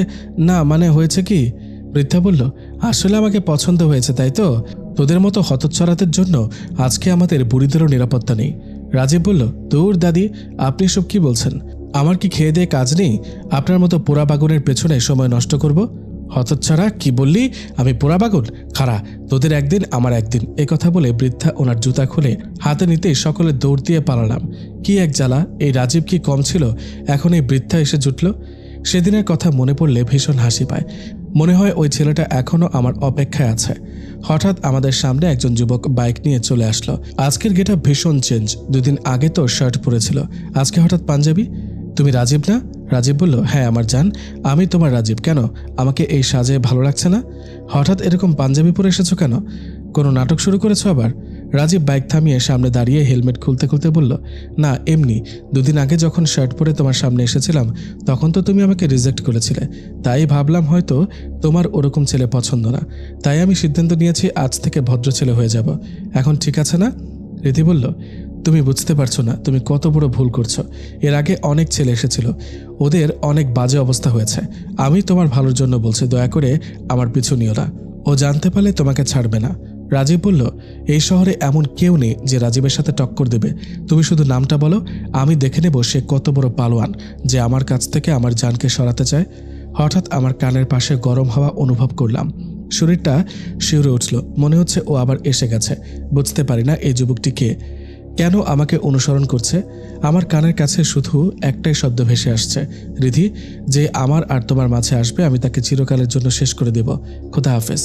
না, মানে হয়েছে কি? বৃদ্ধা বলল, আসলে আমাকে পছন্দ হয়েছে, তাই তো? তোদের মতো হতচ্ছাড়াদের জন্য আজকে আমাদের বুড়িদেরও নিরাপত্তা নেই। রাজীব বলল, দূর দাদি, আপনি সব কি বলছেন? আমার কি খেয়ে দিয়ে কাজ নেই? আপনার মতো পোড়া বাগুনের পেছনে সময় নষ্ট করব? হতচ্ছাড়া, কি বললি? আমি পোড়া বাগুন? খাড়া, তোদের একদিন আমার একদিন। এ কথা বলে বৃদ্ধা ওনার জুতা খুলে হাতে নিতেই সকলে দৌড় দিয়ে পালালাম। কি এক জ্বালা! এই রাজীব কি কম ছিল, এখন এই বৃদ্ধা এসে জুটল। সেদিনের কথা মনে পড়লে ভীষণ হাসি পায়। মনে হয় ওই ছেলেটা এখনও আমার অপেক্ষায় আছে। হঠাৎ আমাদের সামনে একজন যুবক বাইক নিয়ে চলে আসলো। আজকের গেটআপ ভীষণ চেঞ্জ। 2 দিন আগে তো শার্ট পরেছিল, আজকে হঠাৎ পাঞ্জাবি। তুমি রাজীব না? রাজীব বলল, হ্যাঁ আমার জান, আমি তোমার রাজীব। কেন, আমাকে এই সাজে ভালো লাগছে না? হঠাৎ এরকম পাঞ্জাবি পরে এসেছো কেন? কোনো নাটক শুরু করেছো আবার? রাজীব বাইক থামিয়ে সামনে দাঁড়িয়ে হেলমেট খুলতে খুলতে বলল, না এমনি। 2 দিন আগে যখন শার্ট পরে তোমার সামনে এসেছিলাম তখন তো তুমি আমাকে রিজেক্ট করেছিলে, তাই ভাবলাম হয়তো তোমার ওরকম ছেলে পছন্দ না। তাই আমি সিদ্ধান্ত নিয়েছি আজ থেকে ভদ্র ছেলে হয়ে যাব। এখন ঠিক আছে না? রীতি বলল, তুমি বুঝতে পারছো না তুমি কত বড় ভুল করছো। এর আগে অনেক ছেলে এসেছিল, ওদের অনেক বাজে অবস্থা হয়েছে। আমি তোমার ভালোর জন্য বলছি, দয়া করে আমার পিছু নিও না। ও জানতে পারলে তোমাকে ছাড়বে না। রাজীব বলল, এই শহরে এমন কেউ নেই যে রাজীবের সাথে টক্কর দেবে। তুমি শুধু নামটা বলো, আমি দেখে নেব সে কত বড় পালোয়ান যে আমার কাছ থেকে আমার জানকে সরাতে চায়। হঠাৎ আমার কানের পাশে গরম হাওয়া অনুভব করলাম। শরীরটা শিউরে উঠল। মনে হচ্ছে ও আবার এসে গেছে। বুঝতে পারি না এই যুবকটি কে, কেন আমাকে অনুসরণ করছে। আমার কানের কাছে শুধু একটাই শব্দ ভেসে আসছে, রিধি, যে আমার আর তোমার মাঝে আসবে আমি তাকে চিরকালের জন্য শেষ করে দেব। খোদা হাফেজ।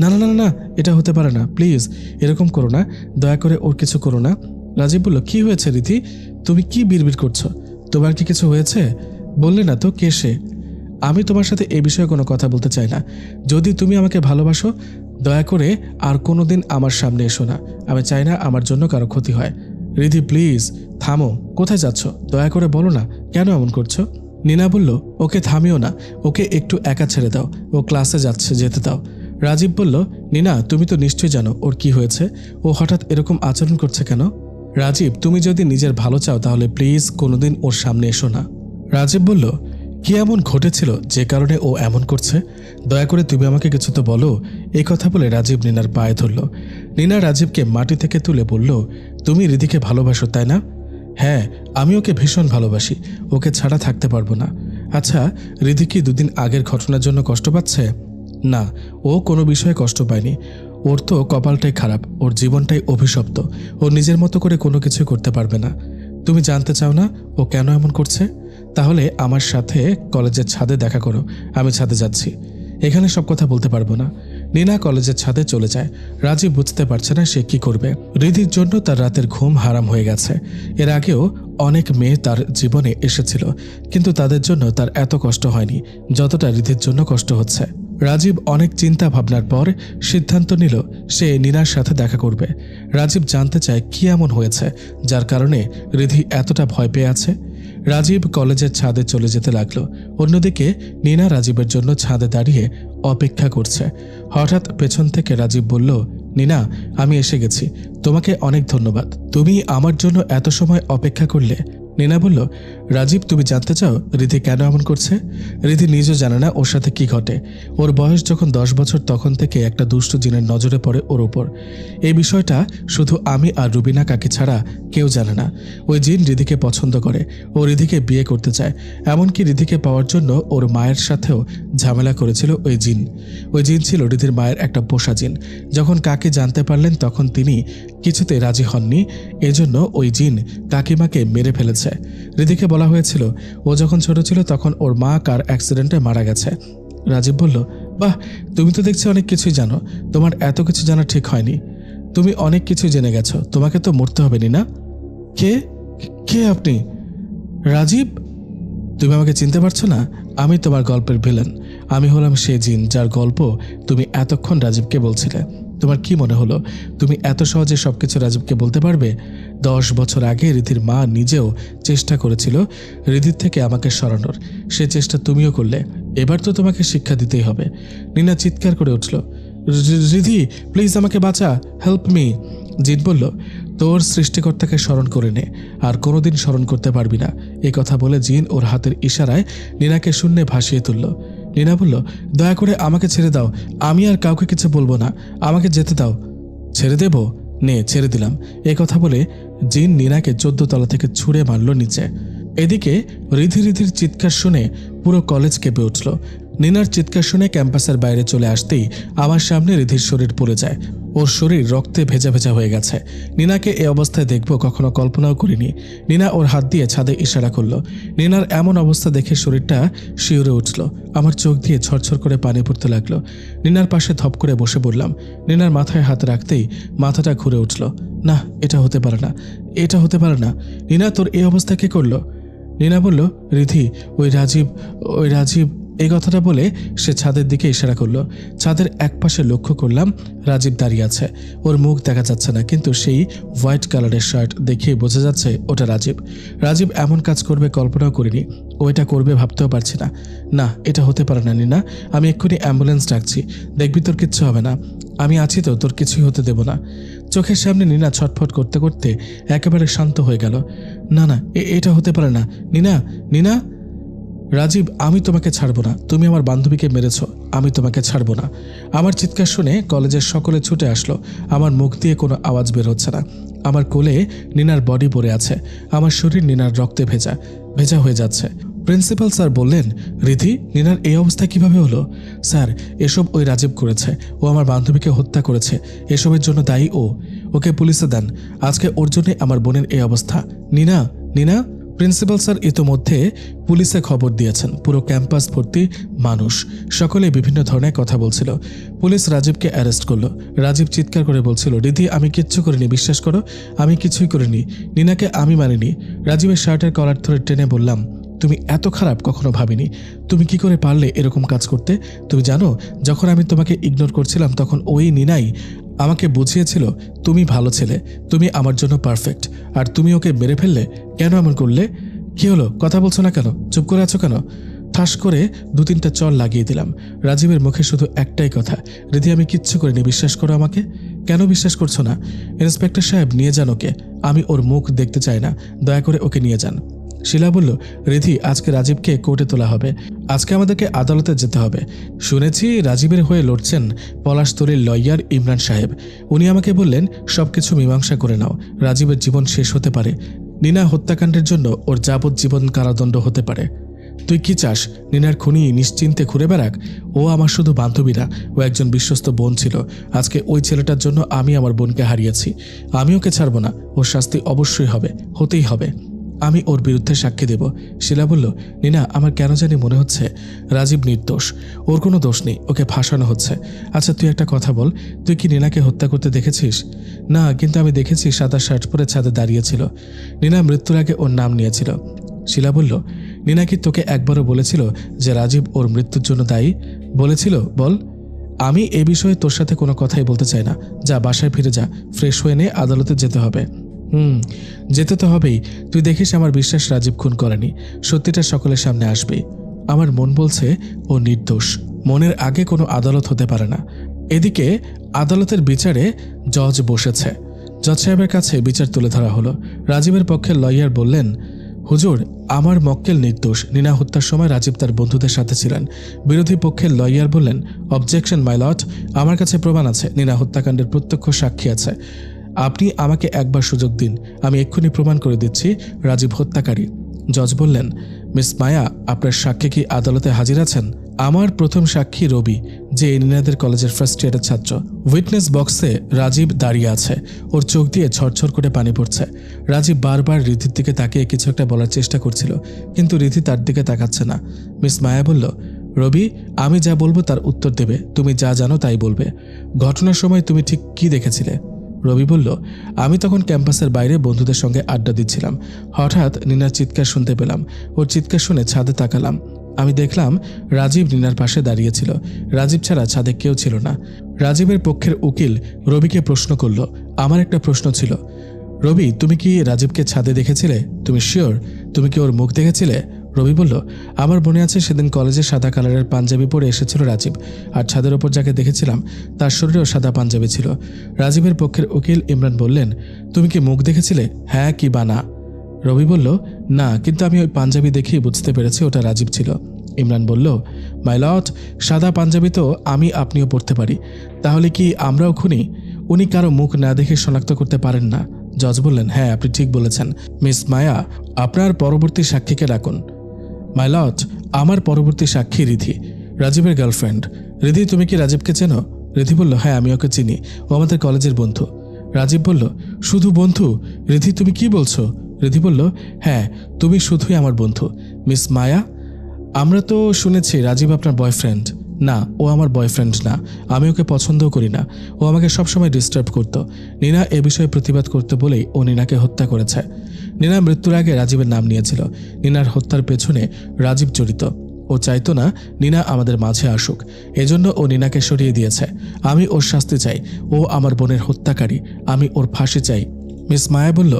না না না না, এটা হতে পারে না, প্লিজ এরকম করো না, দয়া করে ওর কিছু করো না। রাজীব বলল, কি হয়েছে রিধি, তুমি কি বিড়বিড় করছো? তোমার কি কিছু হয়েছে? বললে না তো কে সে? আমি তোমার সাথে এই বিষয়ে কোনো কথা বলতে চাই না। যদি তুমি আমাকে ভালোবাসো দয়া করে আর কোনোদিন আমার সামনে এসো না। আমি চাই না আমার জন্য কারো ক্ষতি হয়। রিধি প্লিজ থামো। কোথায় যাচ্ছ? দয়া করে বলো না, কেন এমন করছো? নীনা বলল, ওকে থামিও না, ওকে একটু একা ছেড়ে দাও, ও ক্লাসে যাচ্ছে, যেতে দাও। রাজীব বলল, নীনা তুমি তো নিশ্চয়ই জানো ওর কি হয়েছে, ও হঠাৎ এরকম আচরণ করছে কেন? রাজীব, তুমি যদি নিজের ভালো চাও তাহলে প্লিজ কোনোদিন ওর সামনে এসো না। রাজীব বলল, কি এমন ঘটেছিল যে কারণে ও এমন করছে? দয়া করে তুমি আমাকে কিছু তো বলো। এই কথা বলে রাজীব নীনার পায়ে ধরল। নীনা রাজীবকে মাটি থেকে তুলে বলল, তুমি রিধিকে ভালোবাসো তাই না? হ্যাঁ, আমি ওকে ভীষণ ভালোবাসি, ওকে ছাড়া থাকতে পারবো না। আচ্ছা, রিধি কি 2 দিন আগের ঘটনার জন্য কষ্ট পাচ্ছে? না, ও কোনো বিষয়ে কষ্ট পায়নি। ওর তো কপালটাই খারাপ, ওর জীবনটাই অভিশপ্ত। ও নিজের মতো করে কোনো কিছুই করতে পারবে না। তুমি জানতে চাও না ও কেন এমন করছে? তাহলে আমার সাথে কলেজের ছাদে দেখা করো। আমি ছাদে যাচ্ছি। এখানে সব কথা বলতে পারবো না। নীনা কলেজের ছাদে চলে যায়। রাজীব বুঝতে পারছে না সে কি করবে। রিধির জন্য তার রাতের ঘুম হারাম হয়ে গেছে। এর আগেও অনেক মেয়ে তার জীবনে এসেছিল, কিন্তু তাদের জন্য তার এত কষ্ট হয়নি যতটা রিধির জন্য কষ্ট হচ্ছে। রাজীব অনেক চিন্তা ভাবনার পর সিদ্ধান্ত নিল সে নীনার সাথে দেখা করবে। রাজীব জানতে চায় কি এমন হয়েছে যার কারণে রিধি এতটা ভয় পেয়ে আছে। রাজীব কলেজের ছাদে চলে যেতে লাগলো। অন্যদিকে নীনা রাজীবের জন্য ছাদে দাঁড়িয়ে অপেক্ষা করছে। হঠাৎ পেছন থেকে রাজীব বলল, নীনা, আমি এসে গেছি। তোমাকে অনেক ধন্যবাদ। তুমি আমার জন্য এত সময় অপেক্ষা করলে। নীনা বলল, রাজীব, তুমি জানতে চাও রিধি কেন এমন করছে? রিধি নিজেও জানে না ওর সাথে কি ঘটে। ওর বয়স যখন 10 বছর তখন থেকে একটা দুষ্ট জিনের নজরে পড়ে ওর ওপর। এই বিষয়টা শুধু আমি আর রুবিনা কাকি ছাড়া কেউ জানে না। ওই জিন রিধিকে পছন্দ করে, ও রিধিকে বিয়ে করতে চায়। এমনকি রিধিকে পাওয়ার জন্য ওর মায়ের সাথেও ঝামেলা করেছিল ওই জিন। ওই জিন ছিল রিধির মায়ের একটা পোষা জিন। যখন কাকি জানতে পারলেন তখন তিনি কিছুতে রাজি হননি। এজন্য ওই জিন কাকিমাকে মেরে ফেলেছে। রিধিকে বলা হয়েছিল ও যখন ছোট ছিল তখন ওর মা কার অ্যাক্সিডেন্টে মারা গেছে। রাজীব বলল, বাহ, তুমি তো দেখছি অনেক কিছুই জানো। তোমার এত কিছু জানা ঠিক হয়নি। তুমি অনেক কিছু জেনে গেছো। তোমাকে তো মরতে হবে না। কে কে আপনি? রাজীব, তুমি আমাকে চিনতে পারছো না? আমি তোমার গল্পের ভিলেন। আমি হলাম সেই জিন যার গল্প তুমি এতক্ষণ রাজীবকে বলছিলে। তোমার কি মনে হলো তুমি এত সহজে সবকিছু রাজীবকে বলতে পারবে? 10 বছর আগে রিধির মা নিজেও চেষ্টা করেছিল রিধির থেকে আমাকে সরানোর। সে চেষ্টা তুমিও করলে। এবার তো তোমাকে শিক্ষা দিতেই হবে। নীনা চিৎকার করে উঠল, রিধি, প্লিজ আমাকে বাঁচা, হেল্প মি। জিন বলল, তোর সৃষ্টিকর্তাকে স্মরণ করে নে, আর কোনোদিন স্মরণ করতে পারবি না। এই কথা বলে জিন ওর হাতের ইশারায় নীনাকে শূন্যে ভাসিয়ে তুলল। নীনা বলল, দয়া করে আমাকে ছেড়ে দাও। আমি আর কাউকে কিছু বলবো না। আমাকে যেতে দাও। ছেড়ে দেব? নে, ছেড়ে দিলাম। এই কথা বলে জিন নীনাকে 14 তলা থেকে ছুঁড়ে মারল নিচে। এদিকে রিধির চিৎকার শুনে পুরো কলেজ কেঁপে উঠল। নীনার চিৎকার শুনে ক্যাম্পাসের বাইরে চলে আসতেই আমার সামনে রিধির শরীর পড়ে যায়। ওর শরীর রক্তে ভেজা ভেজা হয়ে গেছে। নীনাকে এই অবস্থায় দেখবো কখনো কল্পনাও করিনি। নীনা ওর হাত দিয়ে ছাদে ইশারা করলো। নীনার এমন অবস্থা দেখে শরীরটা শিউরে উঠল। আমার চোখ দিয়ে ঝরঝর করে পানি পড়তে লাগলো। নীনার পাশে ধপ করে বসে পড়লাম। নীনার মাথায় হাত রাখতেই মাথাটা ঘুরে উঠল। না, এটা হতে পারে না, এটা হতে পারে না। নীনা, তোর এই অবস্থা কে করলো? নীনা বলল, রিধি, ওই রাজীব। এই কথাটা বলে সে ছাদের দিকে ইশারা করলো। ছাদের এক পাশে লক্ষ্য করলাম রাজীব দাঁড়িয়ে আছে। ওর মুখ দেখা যাচ্ছে না, কিন্তু সেই হোয়াইট কালারের শার্ট দেখেই বোঝা যাচ্ছে ওটা রাজীব। রাজীব এমন কাজ করবে কল্পনাও করিনি। ও এটা করবে ভাবতেও পারছি না। না, এটা হতে পারে না নীনা। আমি এক্ষুনি অ্যাম্বুলেন্স ডাকছি। দেখবি তোর কিচ্ছু হবে না। আমি আছি তো, তোর কিছুই হতে দেব না। চোখের সামনে নীনা ছটফট করতে করতে একেবারে শান্ত হয়ে গেল। না না, এটা হতে পারে না। নীনা। রাজীব, আমি তোমাকে ছাড়বো না। তুমি আমার বান্ধবীকে মেরেছ, আমি তোমাকে ছাড়বো না। আমার চিৎকার শুনে কলেজের সকলে ছুটে আসলো। আমার মুখ দিয়ে কোনো আওয়াজ বের হচ্ছে না। আমার কোলে নীনার বডি পড়ে আছে। আমার শরীর নীনার রক্তে ভেজা হয়ে যাচ্ছে। প্রিন্সিপাল স্যার বললেন, রিধি, নীনার এই অবস্থা কিভাবে হলো? স্যার, এসব ওই রাজীব করেছে। ও আমার বান্ধবীকে হত্যা করেছে। এসবের জন্য দায়ী ও। ওকে পুলিশে দেন। আজকে ওর জন্যে আমার বোনের এই অবস্থা। নীনা। প্রিন্সিপাল স্যার ইতোমধ্যে পুলিশে খবর দিয়েছেন। পুরো ক্যাম্পাস ভর্তি মানুষ, সকলে বিভিন্ন ধরনের কথা বলছিল। পুলিশ রাজীবকে অ্যারেস্ট করলো। রাজীব চিৎকার করে বলছিল, রিধি, আমি কিচ্ছু করিনি, বিশ্বাস করো, আমি কিছুই করিনি। নীনাকে আমি মানিনি। রাজীবের শার্টের কলার ধরে টেনে বললাম, তুমি এত খারাপ কখনো ভাবিনি। তুমি কি করে পারলে এরকম কাজ করতে? তুমি জানো, যখন আমি তোমাকে ইগনোর করছিলাম তখন ওই নীনাই আমাকে বুঝিয়েছিল তুমি ভালো ছেলে, তুমি আমার জন্য পারফেক্ট, আর তুমি ওকে মেরে ফেললে। কেন এমন করলে? কি হলো, কথা বলছো না কেন? চুপ করে আছো কেন? ঠাস করে 2-3টা চড় লাগিয়ে দিলাম। রাজীবের মুখে শুধু একটাই কথা, রিধি, আমি কিচ্ছু করিনি, বিশ্বাস করো আমাকে। কেন বিশ্বাস করছো না? ইন্সপেক্টর সাহেব, নিয়ে যান ওকে। আমি ওর মুখ দেখতে চাই না, দয়া করে ওকে নিয়ে যান। শিলা বলল, রিধি, আজকে রাজীবকে কোর্টে তোলা হবে। আজকে আমাদেরকে আদালতে যেতে হবে। শুনেছি রাজীবের হয়ে লড়ছেন পলাশতলীর লয়ার ইমরান সাহেব। উনি আমাকে বললেন, সবকিছু মীমাংসা করে নাও, রাজীবের জীবন শেষ হতে পারে। নীনা হত্যাকাণ্ডের জন্য ওর যাবজ্জীবন কারাদণ্ড হতে পারে। তুই কি চাস নিনার খুনি নিশ্চিন্তে ঘুরে বেড়াক? ও আমার শুধু বান্ধবী না, ও একজন বিশ্বস্ত বোন ছিল। আজকে ওই ছেলেটার জন্য আমি আমার বোনকে হারিয়েছি। আমি ওকে ছাড়ব না, ওর শাস্তি অবশ্যই হবে, হতেই হবে। আমি ওর বিরুদ্ধে সাক্ষী দেব। শিলা বলল, নিনা, আমার কেন জানি মনে হচ্ছে রাজীব নির্দোষ, ওর কোনো দোষ নেই, ওকে ফাঁসানো হচ্ছে। আচ্ছা তুই একটা কথা বল, তুই কি নিনাকে হত্যা করতে দেখেছিস? না, কিন্তু আমি দেখেছি সাদা শার্ট পরে ছাদে দাঁড়িয়েছিল। নিনা মৃত্যুর আগে ওর নাম নিয়েছিল। শিলা বলল, নিনা কি তোকে একবারও বলেছিল যে রাজীব ওর মৃত্যুর জন্য দায়ী? বলেছিল? বল। আমি এ বিষয়ে তোর সাথে কোনো কথাই বলতে চাই না। যা, বাসায় ফিরে যা, ফ্রেশ হয়ে নে, আদালতে যেতে হবে। যেতে তো হবেই। তুই দেখিস আমার বিশ্বাস রাজীব খুন করেনি, সত্যিটা সকলের সামনে আসবে। আমার মন বলছে ও নির্দোষ। মনের আগে কোনো আদালত হতে পারে না। এদিকে আদালতের বিচারে জজ বসেছে। জজ সাহেবের কাছে বিচার তুলে ধরা হলো। রাজীবের পক্ষের লয়ার বললেন, হুজুর, আমার মক্কেল নির্দোষ। নিনা হত্যার সময় রাজীব তার বন্ধুদের সাথে ছিলেন। বিরোধী পক্ষের লয়ার বললেন, অবজেকশন মাই লর্ড, আমার কাছে প্রমাণ আছে, নিনা হত্যাকাণ্ডের প্রত্যক্ষ সাক্ষী আছে। আপনি আমাকে একবার সুযোগ দিন, আমি এক্ষুনি প্রমাণ করে দিচ্ছি রাজীব হত্যাকারী। জজ বললেন, মিস মায়া, আপনার সাক্ষী কি আদালতে হাজির আছেন? আমার প্রথম সাক্ষী রবি, যে নিনাদের কলেজের ফার্স্ট ইয়ারের ছাত্র। উইটনেস বক্সে রাজীব দাঁড়িয়ে আছে, ওর চোখ দিয়ে ঝরঝর করে পানি পড়ছে। রাজীব বারবার রিধির দিকে তাকিয়ে কিছু একটা বলার চেষ্টা করছিল, কিন্তু রিধি তার দিকে তাকাচ্ছে না। মিস মায়া বলল, রবি, আমি যা বলবো তার উত্তর দেবে, তুমি যা জানো তাই বলবে। ঘটনার সময় তুমি ঠিক কি দেখেছিলে? রবি বলল, আমি তখন ক্যাম্পাসের বাইরে বন্ধুদের সঙ্গে আড্ডা দিচ্ছিলাম। হঠাৎ নিনার চিৎকার শুনতে পেলাম। ওর চিৎকার শুনে ছাদে তাকালাম। আমি দেখলাম রাজীব নিনার পাশে দাঁড়িয়েছিল। রাজীব ছাড়া ছাদে কেউ ছিল না। রাজীবের পক্ষের উকিল রবিকে প্রশ্ন করল, আমার একটা প্রশ্ন ছিল, রবি, তুমি কি রাজীবকে ছাদে দেখেছিলে? তুমি শিওর? তুমি কি ওর মুখ দেখেছিলে? রবি বলল, আমার মনে আছে সেদিন কলেজে সাদা কালারের পাঞ্জাবি পরে এসেছিল রাজীব, আর ছাদের ওপর যাকে দেখেছিলাম তার শরীরেও সাদা পাঞ্জাবি ছিল। রাজীবের পক্ষের উকিল ইমরান বললেন, তুমি কি মুখ দেখেছিলে, হ্যাঁ কি বা না? রবি বলল, না, কিন্তু আমি ওই পাঞ্জাবি দেখেই বুঝতে পেরেছি ওটা রাজীব ছিল। ইমরান বলল, মাই লর্ড, সাদা পাঞ্জাবি তো আমি আপনিও পড়তে পারি, তাহলে কি আমরাও খুনি? উনি কারো মুখ না দেখে শনাক্ত করতে পারেন না। জজ বললেন, হ্যাঁ, আপনি ঠিক বলেছেন। মিস মায়া, আপনার পরবর্তী সাক্ষীকে ডাকুন। মাই লর্ড, আমার পরবর্তী সাক্ষী রিধি, রাজীবের গার্লফ্রেন্ড। রিধি, তুমি কি রাজীবকে চেনো? রিধি বলল, হ্যাঁ, আমি ওকে চিনি, ও আমাদের কলেজের বন্ধু। রাজীব বলল, শুধু বন্ধু? রিধি, তুমি কি বলছো? রিধি বলল, হ্যাঁ, তুমি শুধুই আমার বন্ধু। মিস মায়া, আমরা তো শুনেছি রাজীব আপনার বয়ফ্রেন্ড। না, ও আমার বয়ফ্রেন্ড না, আমি ওকে পছন্দও করি না। ও আমাকে সবসময় ডিস্টার্ব করত। নিনা এ বিষয়ে প্রতিবাদ করতে বলেই ও নিনাকে হত্যা করেছে। নিনা মৃত্যুর আগে রাজীবের নাম নিয়েছিল। নিনার হত্যার পেছনে রাজীব জড়িত। ও চাইতো না নিনা আমাদের মাঝে আসুক, এজন্য ও নিনাকে সরিয়ে দিয়েছে। আমি ওর শাস্তি চাই, ও আমার বোনের হত্যাকারী, আমি ওর ফাঁসি চাই। মিস মায়া বলল,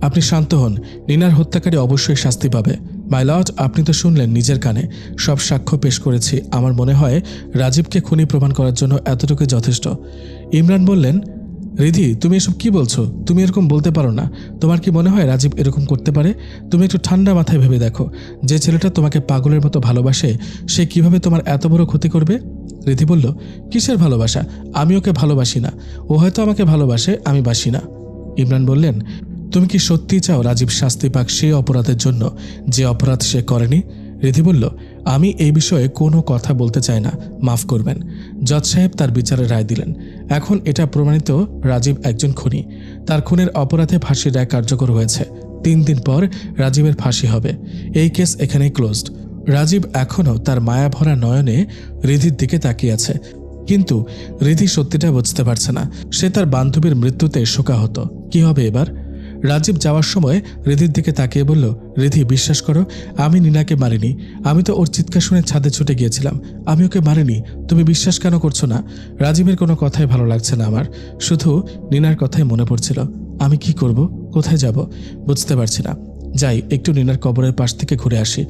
আপনি শান্ত হন, নিনার হত্যাকারী অবশ্যই শাস্তি পাবে। মাই লর্ড, আপনি তো শুনলেন নিজের কানে, সব সাক্ষ্য পেশ করেছি। আমার মনে হয় রাজীবকে খুনি প্রমাণ করার জন্য এতটুকু যথেষ্ট। ইমরান বললেন, রিধি, তুমি এসব কি বলছো? তুমি এরকম বলতে পারো না। তোমার কি মনে হয় রাজীব এরকম করতে পারে? তুমি একটু ঠান্ডা মাথায় ভেবে দেখো, যে ছেলেটা তোমাকে পাগলের মতো ভালোবাসে, সে কিভাবে তোমার এত বড় ক্ষতি করবে? রিধি বলল, কিসের ভালোবাসা? আমি ওকে ভালোবাসি না। ও হয়তো আমাকে ভালোবাসে, আমি বাসি না। ইমরান বললেন, তুমি কি সত্যিই চাও রাজীব শাস্তি পাক সেই অপরাধের জন্য যে অপরাধ সে করেনি? রিধি বলল, আমি এই বিষয়ে কোনো কথা বলতে চাই না, মাফ করবেন। জজ সাহেব তার বিচারের রায় দিলেন। এখন এটা প্রমাণিত রাজীব একজন খুনি। তার খুনের অপরাধে ফাঁসির রায় কার্যকর হয়েছে। 3 দিন পর রাজীবের ফাঁসি হবে। এই কেস এখানেই ক্লোজড। রাজীব এখনও তার মায়াভরা নয়নে রিধির দিকে তাকিয়ে আছে, কিন্তু রিধি সত্যিটা বুঝতে পারছে না। সে তার বান্ধবীর মৃত্যুতে শোকাহত। কি হবে এবার? রাজীব যাওয়ার সময় রিধির দিকে তাকিয়ে বলল, রিধি, বিশ্বাস করো, আমি নিনাকে মারিনি। আমি তো ওর চিৎকার শুনে ছাদে ছুটে গিয়েছিলাম, আমি ওকে মারিনি। তুমি বিশ্বাস কেন করছো না? রাজীবের কোনো কথাই ভালো লাগছে না আমার, শুধু নিনার কথাই মনে পড়ছিল। আমি কি করব, কোথায় যাব, বুঝতে পারছি না। যাই, একটু নিনার কবরের পাশ থেকে ঘুরে আসি।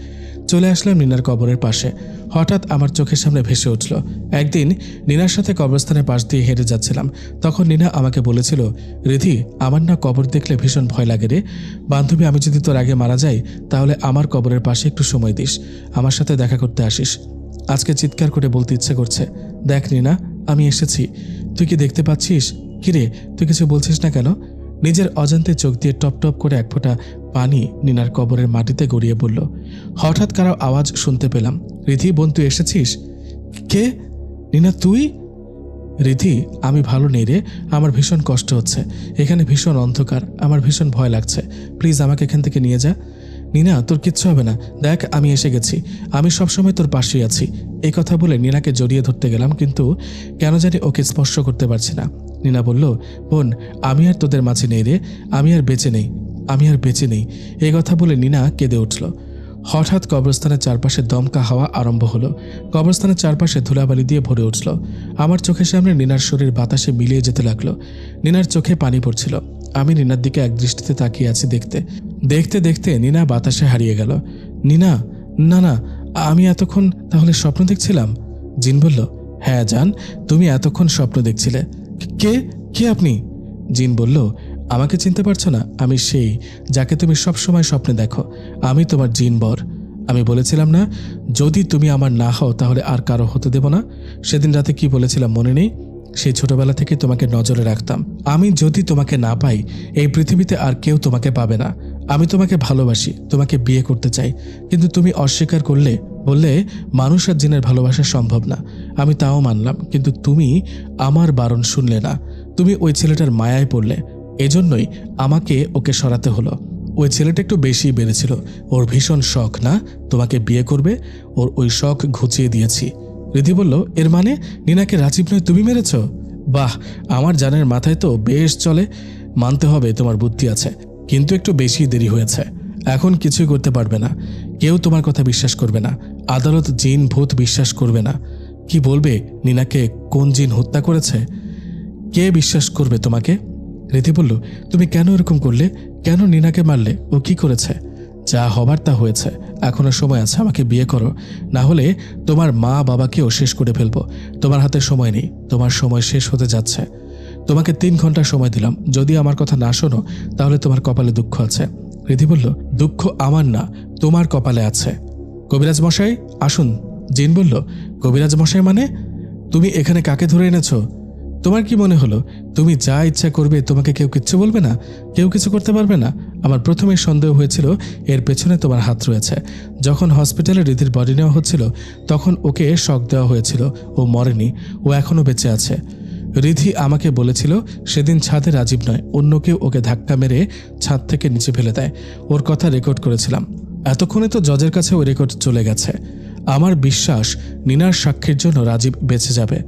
চলে আসলাম নিনার কবরের পাশে। হঠাৎ আমার চোখের সামনে ভেসে উঠল, একদিন নিনার সাথে কবরস্থানের পাশ দিয়ে হেঁটে যাচ্ছিলাম। তখন নিনা আমাকে বলেছিল, রিধি, আমার না কবর দেখলে ভীষণ ভয় লাগে রে। বান্ধবী, আমি যদি তোর আগে মারা যাই তাহলে আমার কবরের পাশে একটু সময় দিস, আমার সাথে দেখা করতে আসিস। আজকে চিৎকার করে বলতে ইচ্ছে করছে, দেখ নিনা, আমি এসেছি। তুই কি দেখতে পাচ্ছিস? কিরে, তুই কিছু বলছিস না কেন? নিজের অজান্তে চোখ দিয়ে টপ টপ করে এক ফোঁটা পানি নিনার কবরের মাটিতে গড়িয়ে পড়ল। হঠাৎ কারো আওয়াজ শুনতে পেলাম, রিধি বোন তুই এসেছিস? কে? নিনা তুই? রিধি আমি ভালো নেই রে, আমার ভীষণ কষ্ট হচ্ছে, এখানে ভীষণ অন্ধকার, আমার ভীষণ ভয় লাগছে, প্লিজ আমাকে এখান থেকে নিয়ে যা। নিনা তোর কিচ্ছু হবে না, দেখ আমি এসে গেছি, আমি সবসময় তোর পাশেই আছি। এই কথা বলে নিনাকে জড়িয়ে ধরতে গেলাম, কিন্তু কেন জানি ওকে স্পর্শ করতে পারছি না। নিনা বলল, বোন আমি আর তোদের মাঝে নেই রে, আমি আর বেঁচে নেই, আমি আর বেঁচে নেই। এই কথা বলে নিনা কেঁদে উঠল। হঠাৎ কবরস্থানের চারপাশে দমকা হাওয়া আরম্ভ হলো। কবরস্থানের চারপাশে ধুলাবালি দিয়ে ভরে উঠল। আমার চোখের সামনে নিনার শরীর বাতাসে মিলিয়ে যেতে লাগলো। নিনার চোখে পানি পড়ছিল। আমি নিনার দিকে এক দৃষ্টিতে তাকিয়ে আছি। দেখতে দেখতে দেখতে নিনা বাতাসে হারিয়ে গেল। নিনা, না না, আমি এতক্ষণ তাহলে স্বপ্ন দেখছিলাম? জিন বলল, হ্যাঁ জান, তুমি এতক্ষণ স্বপ্ন দেখছিলে। কে কে আপনি? জিন বলল, আমাকে চিনতে পারছো না? আমি সেই যাকে তুমি সব সময় স্বপ্নে দেখো, আমি তোমার জিন বর। আমি বলেছিলাম না, যদি তুমি আমার না হও তাহলে আর কারো হতে দেব না? সেদিন রাতে কি বলেছিলাম মনে নেই? সেই ছোটবেলা থেকে তোমাকে নজরে রাখতাম। আমি যদি তোমাকে না পাই, এই পৃথিবীতে আর কেউ তোমাকে পাবে না। আমি তোমাকে ভালোবাসি, তোমাকে বিয়ে করতে চাই, কিন্তু তুমি অস্বীকার করলে, বললে মানুষ আর জিনের ভালোবাসা সম্ভব না। আমি তাও মানলাম, কিন্তু তুমি আমার বারণ শুনলে না। তুমি ওই ছেলেটার মায়ায় পড়লে, এজন্যই আমাকে ওকে সরাতে হলো। ওই ছেলেটা একটু বেশি বেড়েছিল, ওর ভীষণ শখ না তোমাকে বিয়ে করবে, ওর ওই শখ ঘুচিয়ে দিয়েছি। রিধি বলল, এর মানে নিনাকে রাজীব নয় তুমি মেরেছ? বাহ, আমার জানের মাথায় তো বেশ চলে। মানতে হবে তোমার বুদ্ধি আছে, কিন্তু একটু বেশি দেরি হয়েছে। এখন কিছুই করতে পারবে না, কেউ তোমার কথা বিশ্বাস করবে না, আদালত জিন ভূত বিশ্বাস করবে না। কি বলবে নিনাকে কোন জিন হত্যা করেছে? কে বিশ্বাস করবে তোমাকে? রিধি বলল, তুমি কেন এরকম করলে? কেন নিনাকে মারলে? ও কি করেছে? যা হবার তা হয়েছে, এখনো সময় আছে, আমাকে বিয়ে করো, না হলে তোমার মা বাবাকেও শেষ করে ফেলবো। তোমার হাতে সময় নেই, তোমার সময় শেষ হতে যাচ্ছে। তোমাকে 3 ঘন্টা সময় দিলাম, যদি আমার কথা না শোনো তাহলে তোমার কপালে দুঃখ আছে। রিধি বলল, দুঃখ আমার না, তোমার কপালে আছে। কবিরাজ মশাই আসুন। জিন বলল, কবিরাজ মশাই মানে? তুমি এখানে কাকে ধরে এনেছো? তোমার কি মনে হলো তুমি যা ইচ্ছা করবে, তোমাকে কেউ কিচ্ছু বলবে না, কেউ কিছু করতে পারবে না? আমার প্রথমে সন্দেহ হয়েছিল এর পেছনে তোমার হাত রয়েছে। যখন হসপিটালে রিধির বডি নেওয়া হচ্ছিল তখন ওকে শক দেওয়া হয়েছিল, ও মরেনি, ও এখনো বেঁচে আছে। রিধি আমাকে বলেছিল সেদিন ছাদে রাজীব নয় অন্য কেউ ওকে ধাক্কা মেরে ছাদ থেকে নিচে ফেলে দেয়। ওর কথা রেকর্ড করেছিলাম। এতক্ষণে তো জজের কাছে ওই রেকর্ড চলে গেছে। আমার বিশ্বাস নিনার সাক্ষীর জন্য রাজীব বেঁচে যাবে।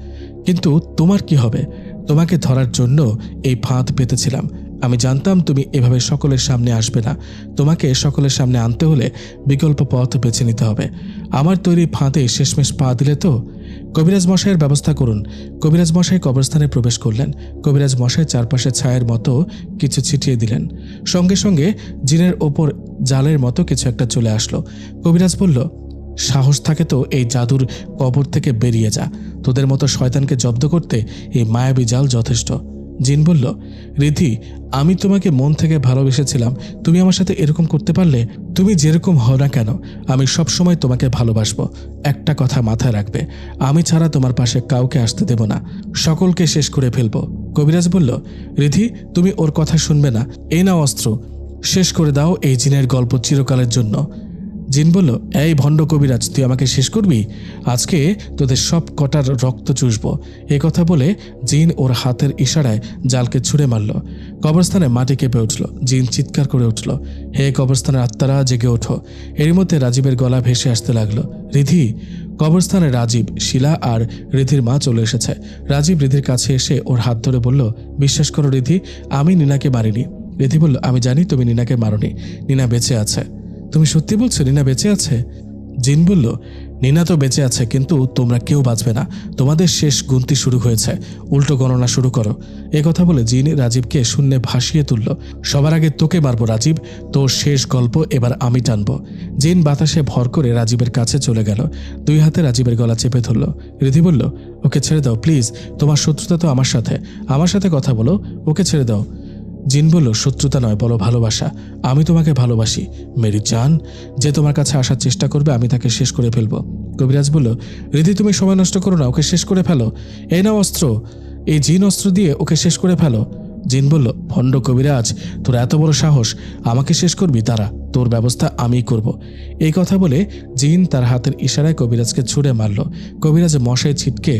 কিন্তু তোমার কি হবে? তোমাকে ধরার জন্য এই ফাঁদ পেতেছিলাম। আমি জানতাম তুমি এভাবে সকলের সামনে আসবে না। তোমাকে সকলের সামনে আনতে হলে বিকল্প পথ বেছে নিতে হবে। আমার তৈরি ফাঁদে শেষমেশ পা দিলে তো। কবিরাজ মশাইয়ের ব্যবস্থা করুন। কবিরাজ মশাই কবরস্থানে প্রবেশ করলেন। কবিরাজ মশাই চারপাশে ছায়ের মতো কিছু ছিটিয়ে দিলেন। সঙ্গে সঙ্গে জিনের ওপর জালের মতো কিছু একটা চলে আসলো। কবিরাজ বলল, সাহস থাকে তো এই জাদুর কবর থেকে বেরিয়ে যা। তোদের মতো শয়তানকে জব্দ করতে এই মায়াবী জাল যথেষ্ট। জিন বলল, রিধি আমি তোমাকে মন থেকে ভালোবেসেছিলাম, তুমি আমার সাথে এরকম করতে পারলে? তুমি যেরকম হও না কেন আমি সব সময় তোমাকে ভালোবাসবো। একটা কথা মাথায় রাখবে, আমি ছাড়া তোমার পাশে কাউকে আসতে দেব না, সকলকে শেষ করে ফেলবো। কবিরাজ বলল, রিধি তুমি ওর কথা শুনবে না, এই নাও অস্ত্র, শেষ করে দাও এই জিনের গল্প চিরকালের জন্য। জিন বলল, এই ভণ্ড কবিরাজ তুই আমাকে শেষ করবি? আজকে তোদের সব কটার রক্ত চুষব। এ কথা বলে জিন ওর হাতের ইশারায় জালকে ছুঁড়ে মারল। কবরস্থানে মাটি কেঁপে উঠল। জিন চিৎকার করে উঠল, হে কবরস্থানের আত্মারা জেগে ওঠো। এর মধ্যে রাজীবের গলা ভেসে আসতে লাগলো, রিধি। কবরস্থানে রাজীব, শিলা আর রিধির মা চলে এসেছে। রাজীব রিধির কাছে এসে ওর হাত ধরে বলল, বিশ্বাস করো রিধি, আমি নিনাকে মারিনি। রিধি বলল, আমি জানি তুমি নিনাকে মারোনি, নিনা বেঁচে আছে। তুমি সত্যি বলছো নিনা বেঁচে আছে? জিন বলল, নিনা তো বেঁচে আছে, কিন্তু তোমরা কেউ বাঁচবে না। তোমাদের শেষ গুনতি শুরু হয়েছে, উল্টো গণনা শুরু করো। এ কথা বলে জিন রাজীবকে শূন্যে ভাসিয়ে তুলল। সবার আগে তোকে মারবো রাজীব, তোর শেষ গল্প এবার আমি টানবো। জিন বাতাসে ভর করে রাজীবের কাছে চলে গেল। 2 হাতে রাজীবের গলা চেপে ধরল। রিধি বলল, ওকে ছেড়ে দাও প্লিজ, তোমার শত্রুতা তো আমার সাথে কথা বলো, ওকে ছেড়ে দাও। জিন বলল, শত্রুতা নয়, বলো ভালোবাসা। আমি তোমাকে ভালোবাসি মেরি জান। যে তোমার কাছে আসার চেষ্টা করবে আমি তাকে শেষ করে ফেলবো। কবিরাজ বলল, রিধি তুমি সময় নষ্ট করো না, ওকে শেষ করে ফেলো। এই নাও অস্ত্র, এই জিন অস্ত্র দিয়ে ওকে শেষ করে ফেলো। জিন বলল, ভণ্ড কবিরাজ, তোর এত বড় সাহস, আমাকে শেষ করবি? তারা, তোর ব্যবস্থা আমিই করব। এই কথা বলে জিন তার হাতের ইশারায় কবিরাজকে ছুঁড়ে মারল। কবিরাজ মশায় ছিটকে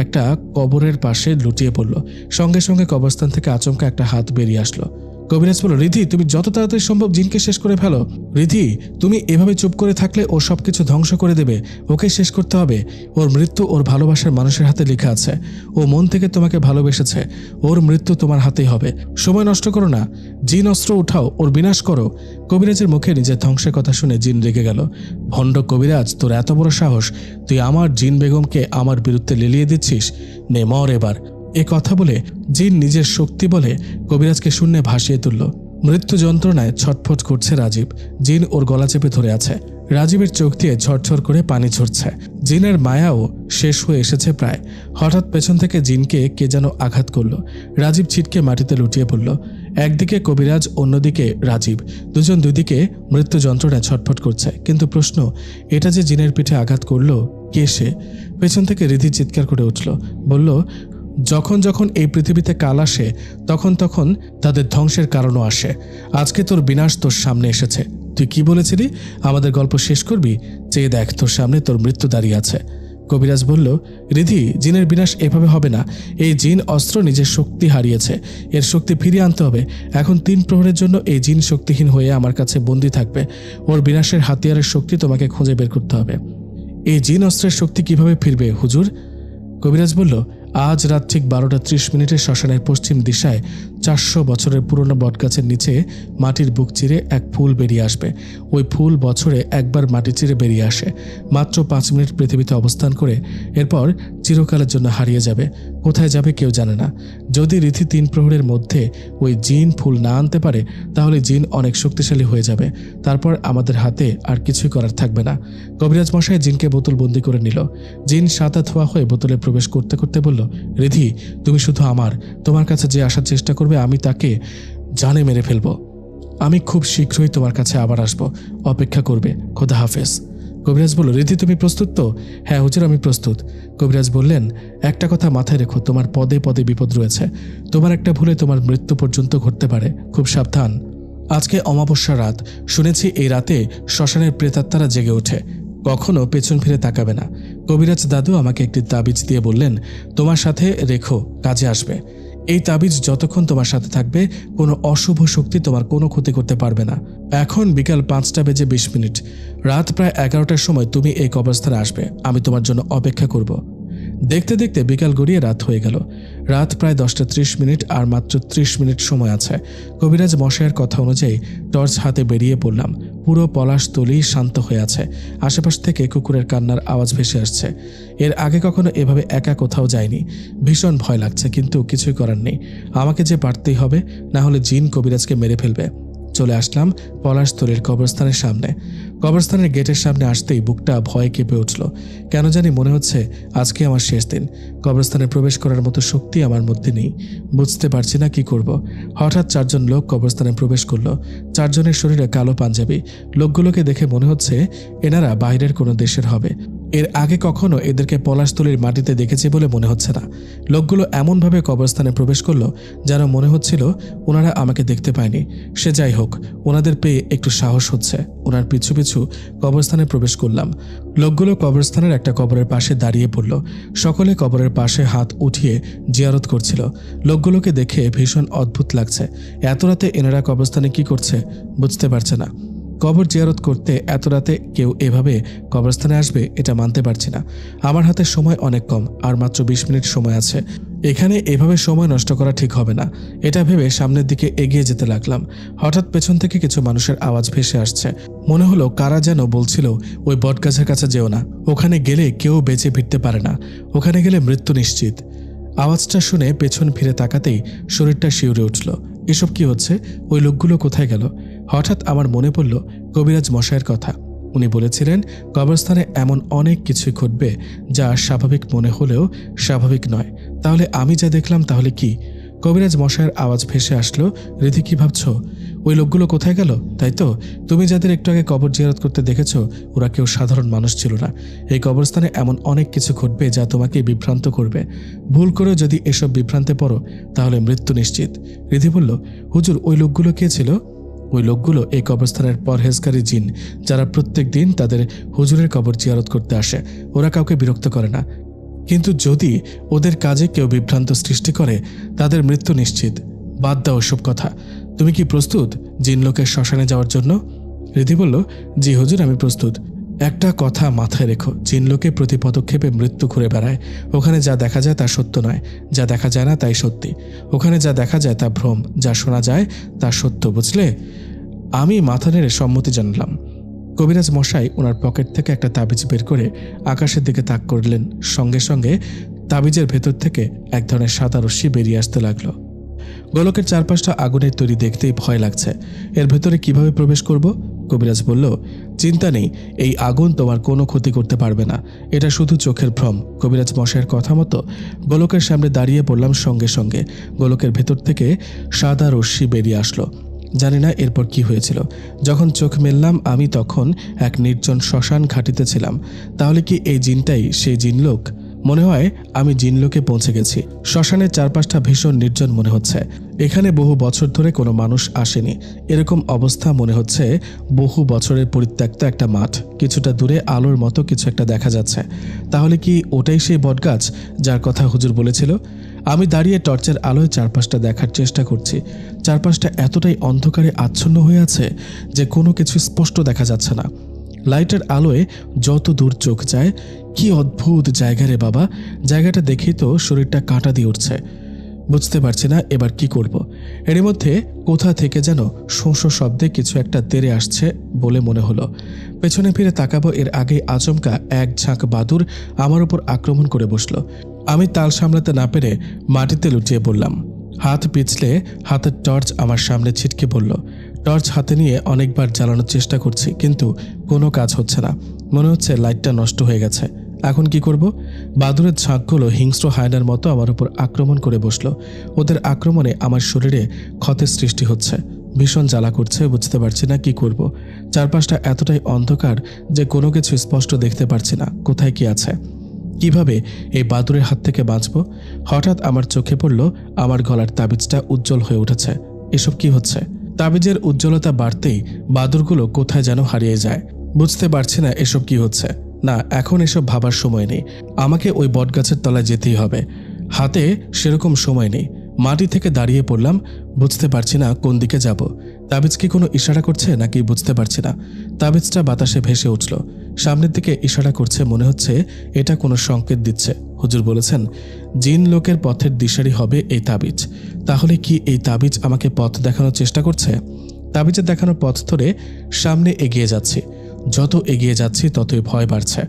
একটা কবরের পাশে লুটিয়ে পড়ল। সঙ্গে সঙ্গে কবরস্থান থেকে আচমকা একটা হাত বেরিয়ে আসলো। কবিরাজ বলল, রিধি, তুমি যত তাড়াতাড়ি সম্ভব জিনকে শেষ করে ফেলো। রিধি, তুমি এভাবে চুপ করে থাকলে ও সবকিছু ধ্বংস করে দেবে। ওকে শেষ করতে হবে। ওর মৃত্যু ওর ভালোবাসার মানুষের হাতে লেখা আছে। ও মন থেকে তোমাকে ভালোবেসেছে। ওর মৃত্যু তোমার হাতেই হবে। সময় নষ্ট করো না। জিন অস্ত্র উঠাও, ওর বিনাশ করো। কবিরাজের মুখে নিজের ধ্বংসের কথা শুনে জিন রেগে গেল। ভণ্ড কবিরাজ, তোর এত বড় সাহস, তুই আমার জিন বেগমকে আমার বিরুদ্ধে লেলিয়ে দিচ্ছিস? নে, মর এবার। এ কথা বলে জিন নিজের শক্তি বলে কবিরাজকে শূন্যে ভাসিয়ে তুলল। মৃত্যু যন্ত্রণায় ছটফট করছে রাজীব। জিন ওর গলা চেপে ধরে আছে। রাজীবের চোখ দিয়ে ঝরঝর করে পানি ঝরছে। জিনের মায়াও শেষ হয়ে এসেছে প্রায়। হঠাৎ পেছন থেকে জিনকে কে যেন আঘাত করল। রাজীব ছিটকে মাটিতে লুটিয়ে পড়ল। একদিকে কবিরাজ, অন্যদিকে রাজীব। দুজন দুদিকে মৃত্যু যন্ত্রণায় ছটফট করছে। কিন্তু প্রশ্ন, এটা যে জিনের পিঠে আঘাত করল, কে সে? পেছন থেকে রিধি চিৎকার করে উঠল, বলল, যখন যখন এই পৃথিবীতে কাল আসে তখন তখন তাদের ধ্বংসের কারণও আসে। আজকে তোর বিনাশ তোর সামনে এসেছে। তুই কি বলেছিলি? আমাদের গল্প শেষ করবি? চেয়ে দেখ, তোর সামনে তোর মৃত্যু দাঁড়িয়ে আছে। কবিরাজ বলল, রিধি, জিনের বিনাশ এভাবে হবে না। এই জিন অস্ত্র নিজের শক্তি হারিয়েছে। এর শক্তি ফিরিয়ে আনতে হবে। এখন 3 প্রহরের জন্য এই জিন শক্তিহীন হয়ে আমার কাছে বন্দী থাকবে। ওর বিনাশের হাতিয়ারের শক্তি তোমাকে খুঁজে বের করতে হবে। এই জিন অস্ত্রের শক্তি কিভাবে ফিরবে হুজুর? কবিরাজ বলল, আজ রাত ঠিক 12:30 শ্মশানের পশ্চিম দিশায় 400 বছরের পুরনো বটগাছের নিচে মাটির বুক চিরে এক ফুল বেরিয়ে আসবে। ওই ফুল বছরে একবার মাটি চিরে বেরিয়ে আসে। মাত্র 5 মিনিট পৃথিবীতে অবস্থান করে এরপর চিরকালের জন্য হারিয়ে যাবে। কোথায় যাবে কেউ জানে না। যদি রীতি 3 প্রহরের মধ্যে ওই জিন ফুল না আনতে পারে, তাহলে জিন অনেক শক্তিশালী হয়ে যাবে। তারপর আমাদের হাতে আর কিছুই করার থাকবে না। কবিরাজ মশাই জিনকে বোতল বন্দি করে নিল। জিন সাদা ধোয়া হয়ে বোতলে প্রবেশ করতে করতে বলল, রিধি, তুমি শুধু আমার। তোমার কাছে যে আসার চেষ্টা করবে আমি তাকে জানে মেরে ফেলব। আমি খুব শীঘ্রই তোমার কাছে আবার আসব। অপেক্ষা করবে। খোদা হাফেজ। কবিরাজ বলল, রিধি, তুমি প্রস্তুত তো? হ্যাঁ হুজুর, আমি প্রস্তুত। কবিরাজ বললেন, একটা কথা মাথায় রেখো, তোমার পদে পদে বিপদ রয়েছে। তোমার একটা ভুলে তোমার মৃত্যু পর্যন্ত ঘটতে পারে। খুব সাবধান। আজকে অমাবস্যা রাত। শুনেছি এই রাতে শ্মশানের প্রেতাত্মারা জেগে ওঠে। কখনো পেছন ফিরে তাকাবে না। কবিরাজ দাদু আমাকে একটি তাবিজ দিয়ে বললেন, তোমার সাথে রেখো, কাজে আসবে। এই তাবিজ যতক্ষণ তোমার সাথে থাকবে কোনো অশুভ শক্তি তোমার কোনো ক্ষতি করতে পারবে না। এখন বিকাল 5:20। রাত প্রায় 11টার সময় তুমি এই কবরস্থানে আসবে। আমি তোমার জন্য অপেক্ষা করব। দেখতে দেখতে বিকাল গড়িয়ে রাত হয়ে গেল। রাত প্রায় 10:30 আর মাত্র 30 মিনিট সময় আছে। কবিরাজ মশাইয়ের কথা অনুযায়ী টর্চ হাতে বেরিয়ে পড়লাম। পুরো পলাশতলি শান্ত হয়ে আছে। আশেপাশ থেকে কুকুরের কান্নার আওয়াজ ভেসে আসছে। এর আগে কখনো এভাবে একা কোথাও যায়নি। ভীষণ ভয় লাগছে, কিন্তু কিছুই করার নেই। আমাকে যে পারতেই হবে, না হলে জিন কবিরাজকে মেরে ফেলবে। চলে আসলাম পলাশতলির কবরস্থানের সামনে। কবরস্থানের গেটের সামনে আসতেই বুকটা ভয়ে কেঁপে উঠল। কেন জানি মনে হচ্ছে আজকে আমার শেষ দিন। কবরস্থানে প্রবেশ করার মতো শক্তি আমার মধ্যে নেই। বুঝতে পারছি না কি করব। হঠাৎ 4 জন লোক কবরস্থানে প্রবেশ করলো। 4 জনের শরীরে কালো পাঞ্জাবি। লোকগুলোকে দেখে মনে হচ্ছে এনারা বাইরের কোনো দেশের হবে। এর আগে কখনো এদেরকে পলাশতলির মাটিতে দেখেছি বলে মনে হচ্ছে না। লোকগুলো এমনভাবে কবরস্থানে প্রবেশ করলো যেন মনে হচ্ছিল ওনারা আমাকে দেখতে পায়নি। সে যাই হোক, ওনাদের পেয়ে একটু সাহস হচ্ছে। ওনার পিছু পিছু কবরস্থানে প্রবেশ করলাম। লোকগুলো কবরস্থানের একটা কবরের পাশে দাঁড়িয়ে পড়ল। সকলে কবরের পাশে হাত উঠিয়ে জিয়ারত করছিল। লোকগুলোকে দেখে ভীষণ অদ্ভুত লাগছে। এত রাতে এনারা কবরস্থানে কি করছে বুঝতে পারছে না। কবর জিয়ারত করতে এত রাতে কেউ এভাবে কবরস্থানে আসবে এটা মানতে পারছি না। আমার হাতে সময় অনেক কম, আর মাত্র 20 মিনিট সময় আছে। এখানে এভাবে সময় নষ্ট করা ঠিক হবে না। এটা ভেবে সামনের দিকে এগিয়ে যেতে লাগলাম। হঠাৎ পেছন থেকে কিছু মানুষের আওয়াজ ভেসে আসছে। মনে হলো কারা যেন বলছিল, ওই বটগাছের কাছে যেও না, ওখানে গেলে কেউ বেঁচে ফিরতে পারে না, ওখানে গেলে মৃত্যু নিশ্চিত। আওয়াজটা শুনে পেছন ফিরে তাকাতেই শরীরটা শিউরে উঠল। এসব কি হচ্ছে? ওই লোকগুলো কোথায় গেল? হঠাৎ আমার মনে পড়ল কবিরাজ মশাইয়ের কথা। উনি বলেছিলেন কবরস্থানে এমন অনেক কিছুই ঘটবে যা স্বাভাবিক মনে হলেও স্বাভাবিক নয়। তাহলে আমি যা দেখলাম তাহলে কি? কবিরাজ মশাইয়ের আওয়াজ ভেসে আসলো, রিধি কি ভাবছ? ওই লোকগুলো কোথায় গেল? তাই তো, তুমি যাদের একটু আগে কবর জিয়ারত করতে দেখেছো, ওরা কেউ সাধারণ মানুষ ছিল না। এই কবরস্থানে এমন অনেক কিছু ঘটবে যা তোমাকে বিভ্রান্ত করবে। ভুল করেও যদি এসব বিভ্রান্তে পড়ো তাহলে মৃত্যু নিশ্চিত। রিধি বলল, হুজুর, ওই লোকগুলো কে ছিল? ওই লোকগুলো এই কবরস্থানের পরহেজকারী জিন, যারা প্রত্যেক দিন তাদের হুজুরের কবর জিয়ারত করতে আসে। ওরা কাউকে বিরক্ত করে না, কিন্তু যদি ওদের কাজে কেউ বিভ্রান্ত সৃষ্টি করে তাদের মৃত্যু নিশ্চিত। বাদ দাও ওসব কথা। তুমি কি প্রস্তুত জিনলোকের শ্মশানে যাওয়ার জন্য? রিধি বলল, জি হুজুর, আমি প্রস্তুত। একটা কথা মাথায় রেখো, জিনলোকে প্রতি পদক্ষেপে মৃত্যু ঘুরে বেড়ায়। ওখানে যা দেখা যায় তা সত্য নয়, যা দেখা যায় না তাই সত্যি। ওখানে যা দেখা যায় তা ভ্রম, যা শোনা যায় তা সত্য, বুঝলে? আমি মাথা নেড়ে সম্মতি জানালাম। কবিরাজ মশাই ওনার পকেট থেকে একটা তাবিজ বের করে আকাশের দিকে তাক করলেন। সঙ্গে সঙ্গে তাবিজের ভেতর থেকে এক ধরনের সাদা রশ্মি বেরিয়ে আসতে লাগলো। গোলকের চারপাশটা আগুনের তৈরি, দেখতেই ভয় লাগছে। এর ভেতরে কিভাবে প্রবেশ করব? কবিরাজ বলল, চিন্তা নেই, এই আগুন তোমার কোনো ক্ষতি করতে পারবে না। এটা শুধু চোখের ভ্রম। কবিরাজ মশাইয়ের কথা মতো গোলকের সামনে দাঁড়িয়ে পড়লাম। সঙ্গে সঙ্গে গোলকের ভেতর থেকে সাদা রশ্মি বেরিয়ে আসলো। জানি না এরপর কি হয়েছিল। যখন চোখ মেললাম আমি তখন এক নির্জন শ্মশান ঘাটিতে ছিলাম। তাহলে কি এই জিনটাই সেই জিনলোক? মনে হয় আমি জিনলোকে পৌঁছে গেছি। শ্মশানের চারপাশটা ভীষণ নির্জন মনে হচ্ছে। এখানে বহু বছর ধরে কোনো মানুষ আসেনি। এরকম অবস্থা মনে হচ্ছে বহু বছরের পরিত্যক্ত একটা মাঠ। কিছুটা দূরে আলোর মতো কিছু একটা দেখা যাচ্ছে। তাহলে কি ওটাই সেই বটগাছ যার কথা হুজুর বলেছিল? আমি দাঁড়িয়ে টর্চের আলোয় চারপাশটা দেখার চেষ্টা করছি। চারপাশটা এতটাই অন্ধকারে আচ্ছন্ন হয়ে আছে যে কোনো কিছু স্পষ্ট দেখা যাচ্ছে না। লাইটের আলোয় যত দূর চোখ যায়, কি অদ্ভুত জায়গা রে বাবা! জায়গাটা দেখেই তো শরীরটা কাঁটা দিয়ে উঠছে। বুঝতে পারছি না এবার কি করব। এর মধ্যে কোথা থেকে যেন শোঁ শব্দে কিছু একটা তেড়ে আসছে বলে মনে হলো। পেছনে ফিরে তাকাবো এর আগে আচমকা এক ঝাঁক বাদুড় আমার উপর আক্রমণ করে বসলো। আমি তাল সামলাতে না পেরে মাটিতে লুটিয়ে পড়লাম। হাত পিছলে হাতের টর্চ আমার সামনে ছিটকে পড়ল। টর্চ হাতে নিয়ে অনেকবার জ্বালানোর চেষ্টা করছি, কিন্তু কোনো কাজ হচ্ছে না। মনে হচ্ছে লাইটটা নষ্ট হয়ে গেছে। এখন কি করব? বাদুড়ের ঝাঁকগুলো হিংস্র হায়নার মতো আমার উপর আক্রমণ করে বসলো। ওদের আক্রমণে আমার শরীরে ক্ষতের সৃষ্টি হচ্ছে। ভীষণ জ্বালা করছে, বুঝতে পারছি না কি করব। চারপাশটা এতটাই অন্ধকার যে কোনো কিছু স্পষ্ট দেখতে পারছি না কোথায় কি আছে। কিভাবে এই বাদুড়ের হাত থেকে বাঁচব? হঠাৎ আমার চোখে পড়ল আমার গলার তাবিজটা উজ্জ্বল হয়ে উঠেছে। এসব কি হচ্ছে? তাবিজের উজ্জ্বলতা বাড়তেই বাদুড়গুলো কোথায় যেন হারিয়ে যায়। বুঝতে পারছি না এসব কি হচ্ছে। না, এখন এসব ভাবার সময় নেই। আমাকে ওই বটগাছের তলায় যেতেই হবে। হাতে সেরকম সময় নেই। মাটি থেকে দাঁড়িয়ে পড়লাম। বুঝতে পারছি না কোন দিকে যাব। তাবিজ কি কোনো ইশারা করছে নাকি বুঝতে পারছি না। তাবিজটা বাতাসে ভেসে উঠল। সামনের দিকে ইশারা করছে, মনে হচ্ছে এটা কোনো সংকেত দিচ্ছে। হুজুর বলেছেন জিন লোকের পথের দিশারি হবে এই তাবিজ। তাহলে কি এই তাবিজ আমাকে পথ দেখানোর চেষ্টা করছে? তাবিজের দেখানোর পথ ধরে সামনে এগিয়ে যাচ্ছি। যত এগিয়ে যাচ্ছি ততই ভয় বাড়ছে।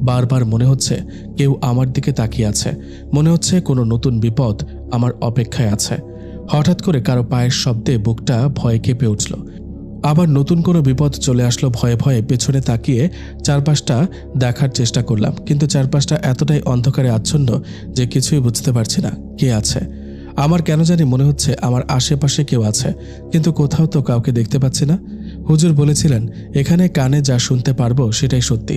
বারবার মনে হচ্ছে কেউ আমার দিকে তাকিয়ে আছে। মনে হচ্ছে কোনো নতুন বিপদ আমার অপেক্ষায় আছে। হঠাৎ করে কারো পায়ের শব্দে বুকটা ভয়ে কেঁপে উঠল। আবার নতুন কোনো বিপদ চলে আসলো। ভয়ে ভয়ে পেছনে তাকিয়ে চারপাশটা দেখার চেষ্টা করলাম, কিন্তু চারপাশটা এতটাই অন্ধকারে আচ্ছন্ন যে কিছুই বুঝতে পারছি না কে আছে। আমার কেন জানি মনে হচ্ছে আমার আশেপাশে কেউ আছে, কিন্তু কোথাও তো কাউকে দেখতে পাচ্ছি না। হুজুর বলেছিলেন এখানে কানে যা শুনতে পারবো সেটাই সত্যি।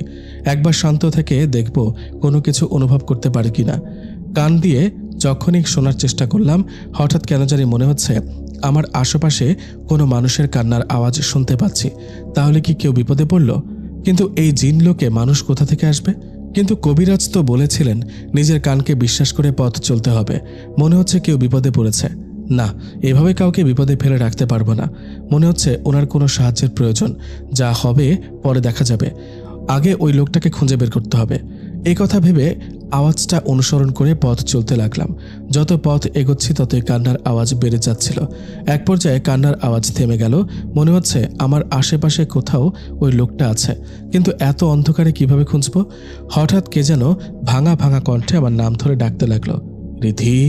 একবার শান্ত থেকে দেখব কোনো কিছু অনুভব করতে পারি কিনা। কান দিয়ে যখনই শোনার চেষ্টা করলাম, হঠাৎ কেন জানি মনে হচ্ছে আমার আশেপাশে কোনো মানুষের কান্নার আওয়াজ শুনতে পাচ্ছি। তাহলে কি কেউ বিপদে পড়ল? কিন্তু এই জিন লোকে মানুষ কোথা থেকে আসবে? কিন্তু কবিরাজ তো বলেছিলেন নিজের কানকে বিশ্বাস করে পথ চলতে হবে। মনে হচ্ছে কেউ বিপদে পড়েছে। না, এভাবে কাউকে বিপদে ফেলে রাখতে পারবো না। মনে হচ্ছে ওনার কোনো সাহায্যের প্রয়োজন। যা হবে পরে দেখা যাবে। আগে ওই লোকটাকে খুঁজে বের করতে হবে। এই কথা ভেবে আওয়াজটা অনুসরণ করে পথ চলতে লাগলাম। যত পথ এগোচ্ছি ততই কান্নার আওয়াজ বেড়ে যাচ্ছিল। এক পর্যায়ে কান্নার আওয়াজ থেমে গেল। মনে হচ্ছে আমার আশেপাশে কোথাও ওই লোকটা আছে, কিন্তু এত অন্ধকারে কিভাবে খুঁজব? হঠাৎ কে যেন ভাঙা ভাঙা কণ্ঠে আমার নাম ধরে ডাকতে লাগলো, রিধি,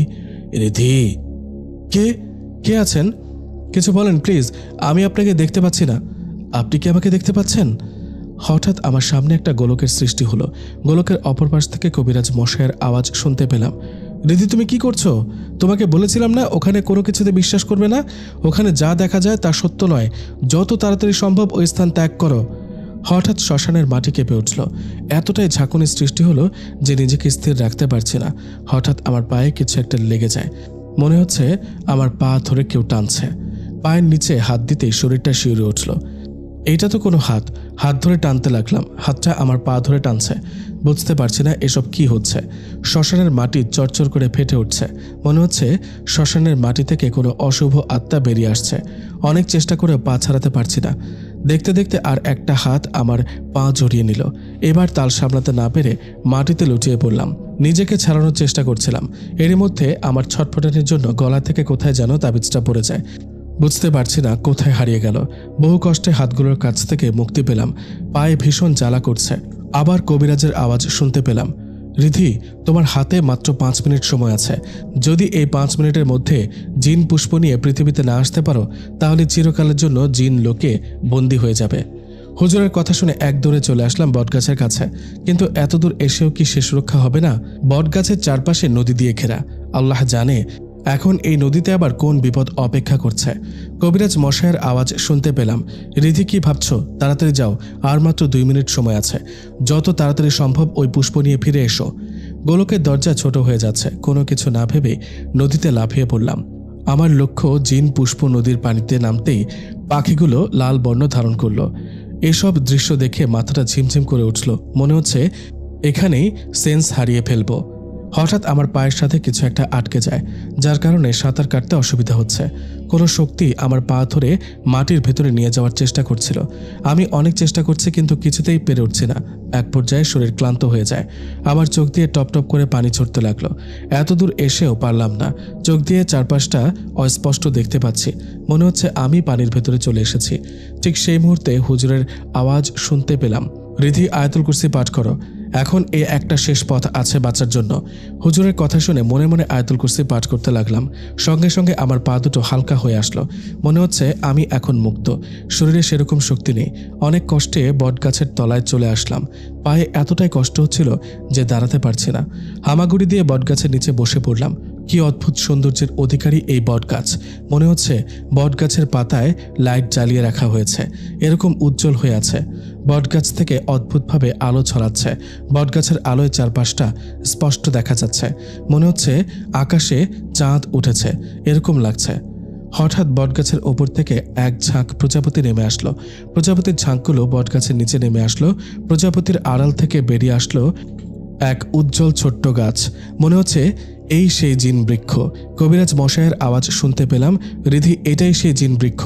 রিধি। কে কে আছেন? কিছু বলেন প্লিজ, আমি আপনাকে দেখতে পাচ্ছি না। আপনি কি আমাকে দেখতে পাচ্ছেন? হঠাৎ আমার সামনে একটা গোলকের সৃষ্টি হলো। গোলকের অপর পাশ থেকে কবিরাজ মশাইয়ের আওয়াজ শুনতে পেলাম, রিধি, তুমি কি করছো? তোমাকে বলেছিলাম না ওখানে কোনো কিছুতে বিশ্বাস করবে না। ওখানে যা দেখা যায় তা সত্য নয়। যত তাড়াতাড়ি সম্ভব ওই স্থান ত্যাগ করো। হঠাৎ শ্মশানের মাটি কেঁপে উঠল। এতটাই ঝাঁকুনির সৃষ্টি হলো যে নিজেকে স্থির রাখতে পারছি না। হঠাৎ আমার পায়ে কিছু একটা লেগে যায়। মনে হচ্ছে আমার পা ধরে কেউ টানছে। পায়ের নিচে হাত দিতেই শরীরটা শিউরে উঠল। এইটা তো কোনো হাত। হাত ধরে টানতে লাগলাম। হাতটা আমার পা ধরে টানছে। বুঝতে পারছি না এসব কি হচ্ছে। শ্মশানের মাটি চরচর করে ফেটে উঠছে। মনে হচ্ছে শ্মশানের মাটি থেকে কোনো অশুভ আত্মা বেরিয়ে আসছে। অনেক চেষ্টা করে পা ছাড়াতে পারছি না। দেখতে দেখতে আর একটা হাত আমার পা জড়িয়ে নিল। এবার তাল সামলাতে না পেরে মাটিতে লুটিয়ে পড়লাম। নিজেকে ছাড়ানোর চেষ্টা করছিলাম। এরই মধ্যে আমার ছটফটানির জন্য গলা থেকে কোথায় যেন তাবিজটা পড়ে যায়। বুঝতে পারছি না কোথায় হারিয়ে গেল। বহু কষ্টে হাতগুলোর কাছ থেকে মুক্তি পেলাম। পায়ে ভীষণ জ্বালা করছে। আবার কবিরাজের আওয়াজ শুনতে পেলাম, রিধি, তোমার হাতে মাত্র 5 মিনিট সময় আছে। যদি এই 5 মিনিটের মধ্যে জিন পুষ্প নিয়ে পৃথিবীতে না আসতে পারো তাহলে চিরকালের জন্য জিন লোকে বন্দী হয়ে যাবে। হুজুরের কথা শুনে এক দৌড়ে চলে আসলাম বটগাছের কাছে। কিন্তু এত দূর এসেও কি সে সুরক্ষা হবে না? বটগাছের চারপাশে নদী দিয়ে ঘেরা। আল্লাহ জানে এখন এই নদীতে আবার কোন বিপদ অপেক্ষা করছে। কবিরাজ মশায়ের আওয়াজ শুনতে পেলাম, রিধি, কি ভাবছো? তাড়াতাড়ি যাও, আর মাত্র 2 মিনিট সময় আছে। যত তাড়াতাড়ি সম্ভব ওই পুষ্প নিয়ে ফিরে এসো। গোলকের দরজা ছোট হয়ে যাচ্ছে। কোনো কিছু না ভেবে নদীতে লাফিয়ে পড়লাম। আমার লক্ষ্য জিন পুষ্প নদীর পানিতে নামতেই পাখিগুলো লাল বর্ণ ধারণ করল। এসব দৃশ্য দেখে মাথাটা ঝিমঝিম করে উঠল। মনে হচ্ছে এখানেই সেন্স হারিয়ে ফেলবো। হঠাৎ আমার পায়ের সাথে কিছু একটা আটকে যায়, যার কারণে সাঁতার কাটতে অসুবিধা হচ্ছে। কোনো শক্তি আমার পা ধরে মাটির ভেতরে নিয়ে যাওয়ার চেষ্টা করছিল। আমি অনেক চেষ্টা করছি কিন্তু কিছুতেই পেরে উঠছি না। এক পর্যায়ে শরীর ক্লান্ত হয়ে যায়। আমার চোখ দিয়ে টপ টপ করে পানি ঝরতে লাগলো। এত দূর এসেও পারলাম না। চোখ দিয়ে চারপাশটা অস্পষ্ট দেখতে পাচ্ছি। মনে হচ্ছে আমি পানির ভেতরে চলে এসেছি। ঠিক সেই মুহূর্তে হুজুরের আওয়াজ শুনতে পেলাম, রিধি, আয়াতুল কুরসি পাঠ করো। এখন এই একটা শেষ পথ আছে বাঁচার জন্য। হুজুরের কথা শুনে মনে মনে আয়াতুল কুরসি পাঠ করতে লাগলাম। সঙ্গে সঙ্গে আমার পা দুটো হালকা হয়ে আসলো। মনে হচ্ছে আমি এখন মুক্ত। শরীরে সেরকম শক্তি নেই। অনেক কষ্টে বটগাছের তলায় চলে আসলাম। পায়ে এতটাই কষ্ট হচ্ছিল যে দাঁড়াতে পারছি না। হামাগুড়ি দিয়ে বটগাছের নিচে বসে পড়লাম। কি অদ্ভুত সৌন্দর্যের অধিকারী এই বটগাছ। মনে হচ্ছে বটগাছের পাতায় লাইট জ্বালিয়ে রাখা হয়েছে, এরকম উজ্জ্বল হয়ে আছে। বটগাছ থেকে অদ্ভুতভাবে আলো ছড়াচ্ছে। বটগাছের আলোয় চারপাশটা স্পষ্ট দেখা যাচ্ছে। মনে হচ্ছে আকাশে চাঁদ উঠেছে, এরকম লাগছে। হঠাৎ বটগাছের ওপর থেকে এক ঝাঁক প্রজাপতি নেমে আসলো। প্রজাপতির ঝাঁকগুলো বটগাছের নিচে নেমে আসলো। প্রজাপতির আড়াল থেকে বেরিয়ে আসলো এক উজ্জ্বল ছোট্ট গাছ। মনে হচ্ছে এই সেই জিন বৃক্ষ। কবিরাজ মশায়ের আওয়াজ শুনতে পেলাম, রিধি, এটাই সেই জিন বৃক্ষ।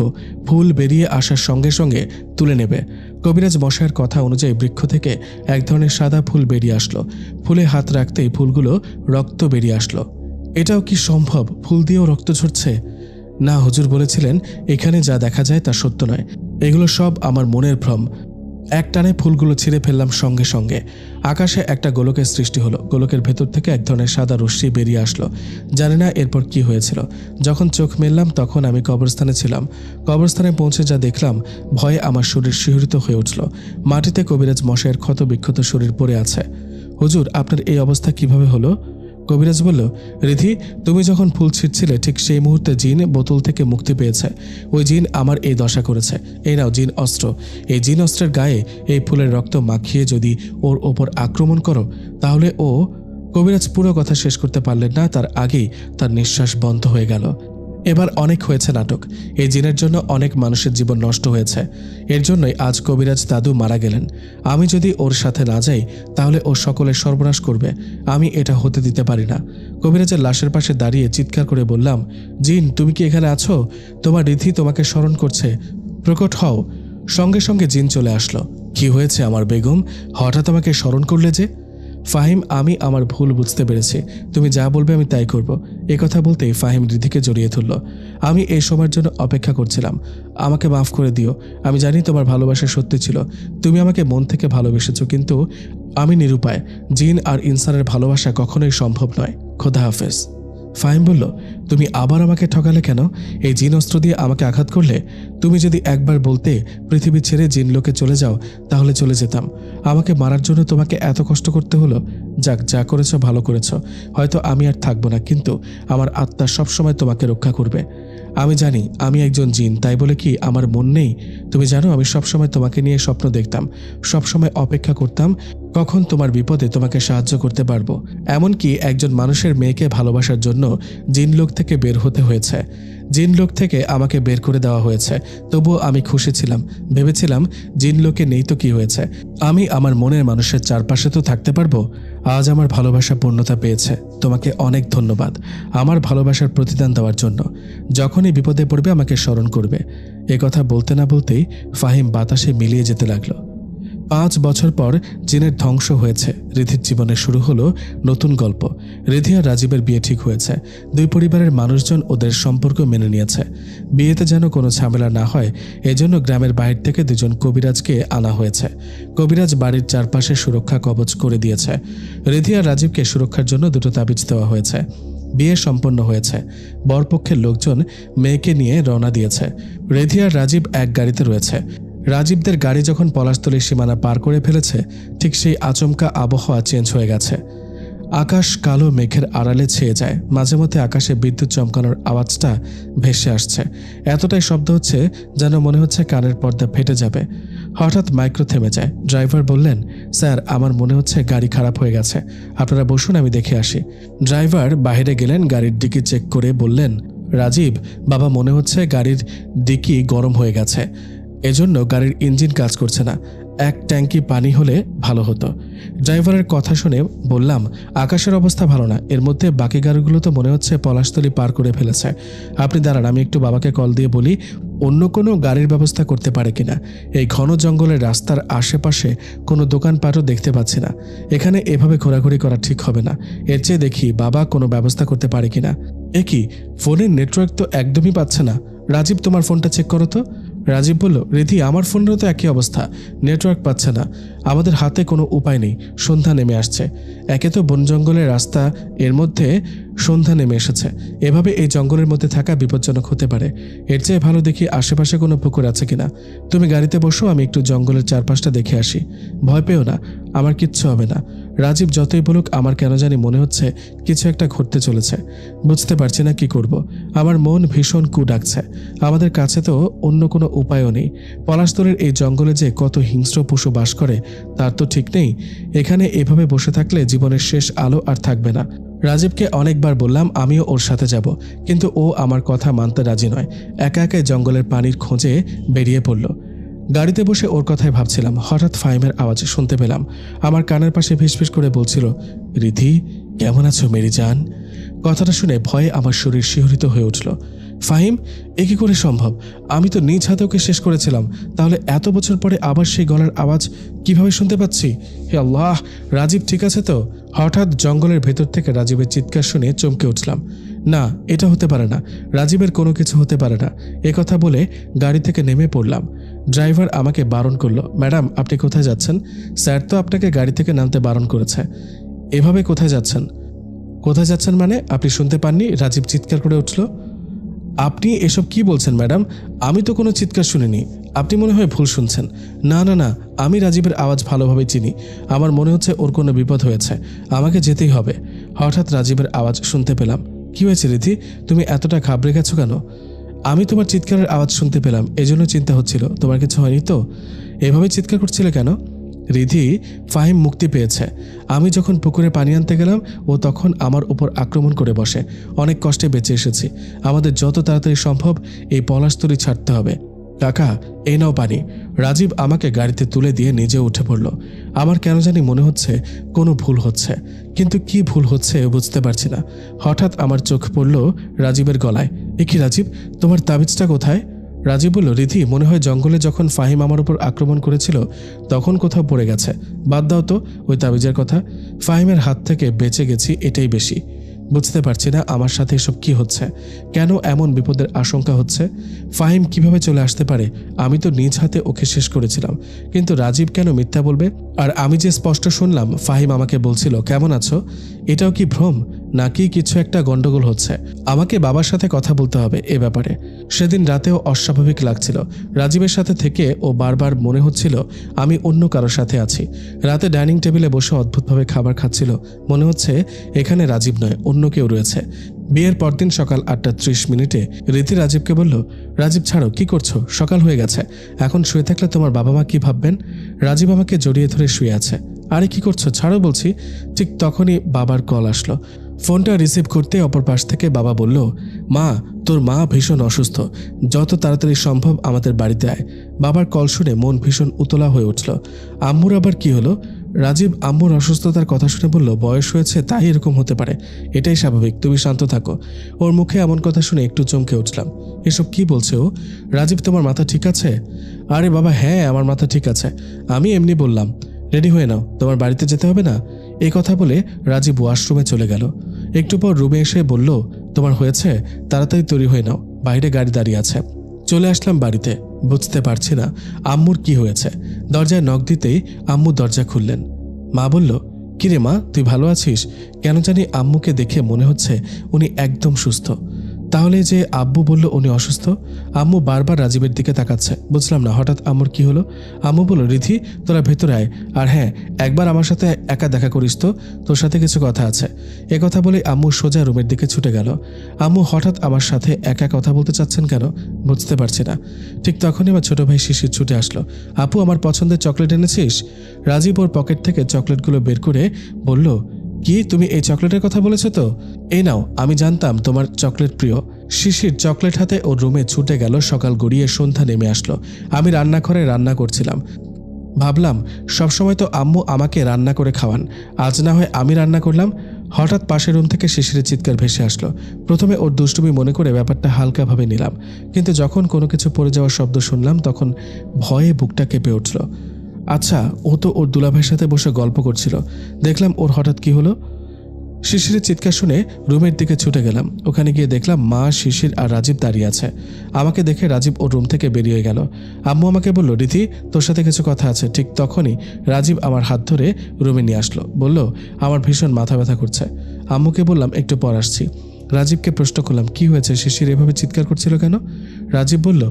ফুল বেরিয়ে আসার সঙ্গে সঙ্গে তুলে নেবে। কবিরাজ মশায়ের কথা অনুযায়ী বৃক্ষ থেকে এক ধরনের সাদা ফুল বেরিয়ে আসলো। ফুলে হাত রাখতেই ফুলগুলো রক্ত বেরিয়ে আসলো। এটাও কি সম্ভব? ফুল দিয়েও রক্ত ঝরছে? না, হুজুর বলেছিলেন এখানে যা দেখা যায় তা সত্য নয়। এগুলো সব আমার মনের ভ্রম। এক টানে ফুলগুলো ছিঁড়ে ফেললাম। সঙ্গে সঙ্গে আকাশে একটা গোলকের সৃষ্টি হলো। গোলকের ভেতর থেকে এক ধরনের সাদা রশ্মি বেরিয়ে আসলো। জানি না এরপর কি হয়েছিল। যখন চোখ মেললাম তখন আমি কবরস্থানে ছিলাম। কবরস্থানে পৌঁছে যা দেখলাম, ভয়ে আমার শরীর শিহরিত হয়ে উঠল। মাটিতে কবিরাজ মশায়ের ক্ষত বিক্ষত শরীর পড়ে আছে। হুজুর, আপনার এই অবস্থা কিভাবে হলো? কবিরাজ বলল, রিধি, তুমি যখন ফুল ছিঁড়ছিলে ঠিক সেই মুহূর্তে জিন বোতল থেকে মুক্তি পেয়েছে। ওই জিন আমার এই দশা করেছে। এই নাও জিন অস্ত্র। এই জিন অস্ত্রের গায়ে এই ফুলের রক্ত মাখিয়ে যদি ওর ওপর আক্রমণ করো তাহলে ও... কবিরাজ পুরো কথা শেষ করতে পারলেন না, তার আগেই তার নিঃশ্বাস বন্ধ হয়ে গেল। এবার অনেক হয়েছে নাটক। এই জিনের জন্য অনেক মানুষের জীবন নষ্ট হয়েছে। এর জন্যই আজ কবিরাজ দাদু মারা গেলেন। আমি যদি ওর সাথে না যাই তাহলে ও সকলের সর্বনাশ করবে। আমি এটা হতে দিতে পারি না। কবিরাজের লাশের পাশে দাঁড়িয়ে চিৎকার করে বললাম, জিন, তুমি কি এখানে আছো? তোমার রিধি তোমাকে স্মরণ করছে, প্রকট হও। সঙ্গে সঙ্গে জিন চলে আসলো। কি হয়েছে আমার বেগম? হঠাৎ আমাকে স্মরণ করলে যে? ফাহিম, আমি আমার ভুল বুঝতে পেরেছি। তুমি যা বলবে আমি তাই করব। কথা বলতেই ফাহিম রিধিকে জড়িয়ে ধরল। আমি এই সময়ের জন্য অপেক্ষা করছিলাম। আমাকে মাফ করে দিও। আমি জানি তোমার ভালোবাসা সত্যি ছিল। তুমি আমাকে মন থেকে ভালোবেসেছো, কিন্তু আমি নিরুপায়। জিন আর ইনসানের ভালোবাসা কখনোই সম্ভব নয়। খোদা হাফেজ। ফাহিম বলল, তুমি আবার আমাকে ঠকালে কেন? এই জিন অস্ত্র দিয়ে আমাকে আঘাত করলে। তুমি যদি একবার বলতে পৃথিবী ছেড়ে জিন লোকে চলে যাও, তাহলে চলে যেতাম। আমাকে মারার জন্য তোমাকে এত কষ্ট করতে হলো। যাক, যা করেছ ভালো করেছ। হয়তো আমি আর থাকবো না, কিন্তু আমার আত্মা সবসময় তোমাকে রক্ষা করবে। আমি জানি আমি একজন জিন, তাই বলে কি আমার মন নেই? তুমি জানো আমি সবসময় তোমাকে নিয়ে স্বপ্ন দেখতাম, সবসময় অপেক্ষা করতাম কখন তোমার বিপদে তোমাকে সাহায্য করতে পারবো। এমনকি একজন মানুষের মেয়েকে ভালোবাসার জন্য জিনলোক থেকে বের হতে হয়েছে, জিনলোক থেকে আমাকে বের করে দেওয়া হয়েছে। তবুও আমি খুশি ছিলাম, ভেবেছিলাম জিনলোকে নেই তো কি হয়েছে, আমি আমার মনের মানুষের চারপাশে তো থাকতে পারবো। আজ আমার ভালোবাসা পূর্ণতা পেয়েছে। তোমাকে অনেক ধন্যবাদ আমার ভালোবাসার প্রতিদান দেওয়ার জন্য। যখনই বিপদে পড়বে আমাকে স্মরণ করবে। এ কথা বলতে না বলতেই ফাহিম বাতাসে মিলিয়ে যেতে লাগলো। 5 বছর পর জিনের ধ্বংস হয়েছে। রিধির জীবনে শুরু হলো নতুন গল্প। রিধি আর রাজীবের বিয়ে ঠিক হয়েছে। দুই পরিবারের মানুষজন ওদের সম্পর্ক মেনে নিয়েছে। বিয়েতে যেন কোনো ঝামেলা না হয়, এজন্য গ্রামের বাইরে থেকে দুজন কবিরাজকে আনা হয়েছে। কবিরাজ বাড়ির চারপাশে সুরক্ষা কবচ করে দিয়েছে। রিধি আর রাজীবকে সুরক্ষার জন্য 2টো তাবিজ দেওয়া হয়েছে। বিয়ে সম্পন্ন হয়েছে। বরপক্ষের লোকজন মেয়েকে নিয়ে রওনা দিয়েছে। রিধি আর রাজীব এক গাড়িতে রয়েছে। রাজীবদের গাড়ি যখন পলাশতলীর সীমানা পার করে ফেলেছে, ঠিক সেই আচমকা আবহাওয়া চেঞ্জ হয়ে গেছে। আকাশ কালো মেঘের আড়ালে ছেয়ে যায়। মাঝে মধ্যে আকাশে বিদ্যুৎ চমকানোর আওয়াজটা ভেসে আসছে। এতটাই শব্দ হচ্ছে যেন মনে হচ্ছে কানের পর্দা ফেটে যাবে। হঠাৎ মাইক্রো থেমে যায়। ড্রাইভার বললেন, স্যার, আমার মনে হচ্ছে গাড়ি খারাপ হয়ে গেছে, আপনারা বসুন, আমি দেখে আসি। ড্রাইভার বাইরে গেলেন, গাড়ির ডিকি চেক করে বললেন, রাজীব বাবা, মনে হচ্ছে গাড়ির ডিকি গরম হয়ে গেছে, এজন্য গাড়ির ইঞ্জিন কাজ করছে না। 1 ট্যাঙ্কি পানি হলে ভালো হতো। ড্রাইভারের কথা শুনে বললাম, আকাশের অবস্থা ভালো না, এর মধ্যে বাকি গাড়িগুলো তো মনে হচ্ছে পলাশতলী পার করে ফেলেছে। আপনি দাঁড়ান, আমি একটু বাবাকে কল দিয়ে বলি অন্য কোনো গাড়ির ব্যবস্থা করতে পারে কিনা। এই ঘন জঙ্গলের রাস্তার আশেপাশে কোনো দোকানপাটও দেখতে পাচ্ছি না। এখানে এভাবে ঘোরাঘুরি করা ঠিক হবে না। এর চেয়ে দেখি বাবা কোনো ব্যবস্থা করতে পারে কিনা। এ কি, ফোনের নেটওয়ার্ক তো একদমই পাচ্ছে না। রাজীব, তোমার ফোনটা চেক করো তো। রাজীব বলল, রিধি, আমার ফোনেরও তো একই অবস্থা, নেটওয়ার্ক পাচ্ছে না। আমাদের হাতে কোনো উপায় নেই, সন্ধ্যা নেমে আসছে। একে তো বন জঙ্গলের রাস্তা, এর মধ্যে সন্ধ্যা নেমে এসেছে। এভাবে এই জঙ্গলের মধ্যে থাকা বিপজ্জনক হতে পারে। এর চেয়ে ভালো দেখি আশেপাশে কোনো পুকুর আছে কিনা। তুমি গাড়িতে বসো, আমি একটু জঙ্গলের চারপাশটা দেখে আসি। ভয় পেও না, আমার কিচ্ছু হবে না। রাজীব যতই বলুক, আমার কেন জানি মনে হচ্ছে কিছু একটা ঘটতে চলেছে। বুঝতে পারছি না কি করব। আমার মন ভীষণ কু ডাকছে। আমাদের কাছে তো অন্য কোনো উপায়ও নেই। পলাশতলীর এই জঙ্গলে যে কত হিংস্র পশু বাস করে তার তো ঠিক নেই। এখানে এভাবে বসে থাকলে জীবনের শেষ আলো আর থাকবে না। রাজীবকে অনেকবার বললাম আমিও ওর সাথে যাব, কিন্তু ও আমার কথা মানতে রাজি নয়। একা একাই জঙ্গলের পানির খোঁজে বেরিয়ে পড়ল। গাড়িতে বসে ওর কথাই ভাবছিলাম, হঠাৎ ফাহিমের আওয়াজ শুনতে পেলাম। আমার কানের পাশে ফিসফিস করে বলছিল, রিধি, কেমন আছো মেরি জান? কথাটা শুনে ভয়ে আমার শরীর শিহরিত হয়ে উঠল। ফাহিম, এ কি করে সম্ভব? আমি তো নিজ হাতে ওকে শেষ করেছিলাম, তাহলে এত বছর পরে আবার সেই গলার আওয়াজ কিভাবে শুনতে পাচ্ছি? হে আল্লাহ, রাজীব ঠিক আছে তো? হঠাৎ জঙ্গলের ভেতর থেকে রাজীবের চিৎকার শুনে চমকে উঠলাম। না, এটা হতে পারে না, রাজীবের কোনো কিছু হতে পারে না। এ কথা বলে গাড়ি থেকে নেমে পড়লাম। ড্রাইভার আমাকে বারণ করলো, ম্যাডাম, আপনি কোথায় যাচ্ছেন? স্যার তো আপনাকে গাড়ি থেকে নামতে বারণ করেছে। এভাবে কোথায় যাচ্ছেন? কোথায় যাচ্ছেন মানে? আপনি শুনতে পাননি? রাজীব চিৎকার করে উঠল। আপনি এসব কি বলছেন ম্যাডাম? আমি তো কোনো চিৎকার শুনিনি। আপনি মনে হয় ভুল শুনছেন। না না না, আমি রাজীবের আওয়াজ ভালোভাবে চিনি। আমার মনে হচ্ছে ওর কোনো বিপদ হয়েছে, আমাকে যেতেই হবে। হঠাৎ রাজীবের আওয়াজ শুনতে পেলাম। কি হয়েছে রিধি, তুমি এতটা ঘাবড়ে গেছো কেন? আমি তোমার চিৎকারের আওয়াজ শুনতে পেলাম, এজন্য চিন্তা হচ্ছিল তোমার কিছু হয়নি তো। এভাবে চিৎকার করছিলে কেন? রিধি, ফাহিম মুক্তি পেয়েছে। আমি যখন পুকুরে পানি আনতে গেলাম, ও তখন আমার উপর আক্রমণ করে বসে। অনেক কষ্টে বেঁচে এসেছি। আমাদের যত তাড়াতাড়ি সম্ভব এই পলাশতলী ছাড়তে হবে। কাকা, এই নাও পানি। রাজীব আমাকে গাড়িতে তুলে দিয়ে নিজে উঠে পড়ল। আমার কেন জানি মনে হচ্ছে কোনো ভুল হচ্ছে, কিন্তু কি ভুল হচ্ছে বুঝতে পারছি না। হঠাৎ আমার চোখ পড়ল রাজীবের গলায়। এ কি রাজীব, তোমার তাবিজটা কোথায়? রাজীব বলল, রিধি, মনে হয় জঙ্গলে যখন ফাহিম আমার উপর আক্রমণ করেছিল তখন কোথাও পড়ে গেছে। বাদ দাও তো ওই তাবিজের কথা। ফাহিমের হাত থেকে বেঁচে গেছি, এটাই বেশি। বুঝতে পারছি না আমার সাথে এসব কি হচ্ছে, কেন এমন বিপদের আশঙ্কা হচ্ছে। ফাহিম কিভাবে চলে আসতে পারে? আমি তো নিজ হাতে ওকে শেষ করেছিলাম, কিন্তু রাজীব কেন মিথ্যা বলবে? আর আমি যে স্পষ্ট শুনলাম ফাহিম আমাকে বলছিল কেমন আছো, এটাও কি ভ্রম নাকি কিছু একটা গন্ডগোল হচ্ছে? আমাকে বাবার সাথে কথা বলতে হবে এ ব্যাপারে। সেদিন রাতেও অস্বাভাবিক লাগছিল। রাজীবের সাথে থেকে ও বারবার মনে হচ্ছিল আমি অন্য কারোর সাথে আছি। রাতে ডাইনিং টেবিলে বসে অদ্ভুতভাবে খাবার খাচ্ছিল, মনে হচ্ছে এখানে রাজীব নয় অন্য কেউ রয়েছে। বিয়ের পরদিন সকাল 8:30 রীতি রাজীবকে বলল, রাজীব ছাড়ো, কি করছো? সকাল হয়ে গেছে, এখন শুয়ে থাকলে তোমার বাবা মা কি ভাববেন? রাজীব আমাকে জড়িয়ে ধরে শুয়ে আছে। আরে কি করছো, ছাড়ো বলছি। ঠিক তখনই বাবার কল আসলো। ফোনটা রিসিভ করতে অপর পাশ থেকে বাবা বলল, মা, তোর মা ভীষণ অসুস্থ, যত তাড়াতাড়ি সম্ভব আমাদের বাড়িতে আয়। বাবার কল শুনে মন ভীষণ উতলা হয়ে উঠল। আম্মুর আবার কি হলো? রাজীব আম্মুর অসুস্থতার কথা শুনে বলল, বয়স হয়েছে তাই এরকম হতে পারে, এটাই স্বাভাবিক, তুমি শান্ত থাকো। ওর মুখে এমন কথা শুনে একটু চমকে উঠলাম। এসব কি বলছে ও? রাজীব, তোমার মাথা ঠিক আছে? আরে বাবা, হ্যাঁ আমার মাথা ঠিক আছে, আমি এমনি বললাম। রেডি হয়ে নাও, তোমার বাড়িতে যেতে হবে না। এই কথা বলে রাজীব ওয়াশরুমে চলে গেল। একটু পর রুমে এসে বলল, তোমার হয়েছে, তাড়াতাড়ি তৈরি হয়ে নাও, বাইরে গাড়ি দাঁড়িয়ে আছে। চলে আসলাম বাড়িতে। বুঝতে পারছি না আম্মুর কি হয়েছে। দরজায় নক দিতেই আম্মু দরজা খুললেন। মা বলল, কিরে মা, তুই ভালো আছিস? কেন জানি আম্মুকে দেখে মনে হচ্ছে উনি একদম সুস্থ। তাহলে যে আব্বু বলল উনি অসুস্থ? আম্মু বারবার রাজীবের দিকে তাকাচ্ছে, বুঝলাম না হঠাৎ আম্মুর কি হলো। আম্মু বলল, রিধি তোরা ভেতরে আয়, আর হ্যাঁ একবার আমার সাথে একা দেখা করিস তো, তোর সাথে কিছু কথা আছে। কথা বলে আম্মু সোজা রুমের দিকে ছুটে গেল। আম্মু হঠাৎ আমার সাথে একা কথা বলতে চাচ্ছেন কেন বুঝতে পারছি না। ঠিক তখনই আমার ছোট ভাই শিশির ছুটে আসলো। আপু, আমার পছন্দের চকলেট এনেছিস? রাজীব ওর পকেট থেকে চকলেটগুলো বের করে বলল, কি তুমি এই চকলেটের কথা বলেছো তো? এই নাও, আমি জানতাম তোমার চকলেট প্রিয়। শিশির চকলেট হাতে ওর রুমে ছুটে গেল। সকাল গড়িয়ে সন্ধ্যা নেমে আসলো। আমি রান্নাঘরে রান্না করছিলাম। ভাবলাম সবসময় তো আম্মু আমাকে রান্না করে খাওয়ান, আজ না হয় আমি রান্না করলাম। হঠাৎ পাশের রুম থেকে শিশিরের চিৎকার ভেসে আসলো। প্রথমে ওর দুষ্টুমি মনে করে ব্যাপারটা হালকাভাবে নিলাম, কিন্তু যখন কোনো কিছু পড়ে যাওয়ার শব্দ শুনলাম তখন ভয়ে বুকটা কেঁপে উঠল। আচ্ছা, ও তো ওর দুলাভাইয়ের সাথে বসে গল্প করছিল, দেখলাম ওর হঠাৎ কি হলো। শিশিরের চিৎকার শুনে রুমের দিকে ছুটে গেলাম। ওখানে গিয়ে দেখলাম মা, শিশির আর রাজীব দাঁড়িয়ে আছে। আমাকে দেখে রাজীব ওর রুম থেকে বেরিয়ে গেল। আম্মু আমাকে বলল, রিধি তোর সাথে কিছু কথা আছে। ঠিক তখনই রাজীব আমার হাত ধরে রুমে নিয়ে আসলো। বলল, আমার ভীষণ মাথা ব্যথা করছে। আম্মুকে বললাম, একটু পর আসছি। রাজীবকে প্রশ্ন করলাম, কি হয়েছে, শিশির এভাবে চিৎকার করছিল কেন? রাজীব বলল,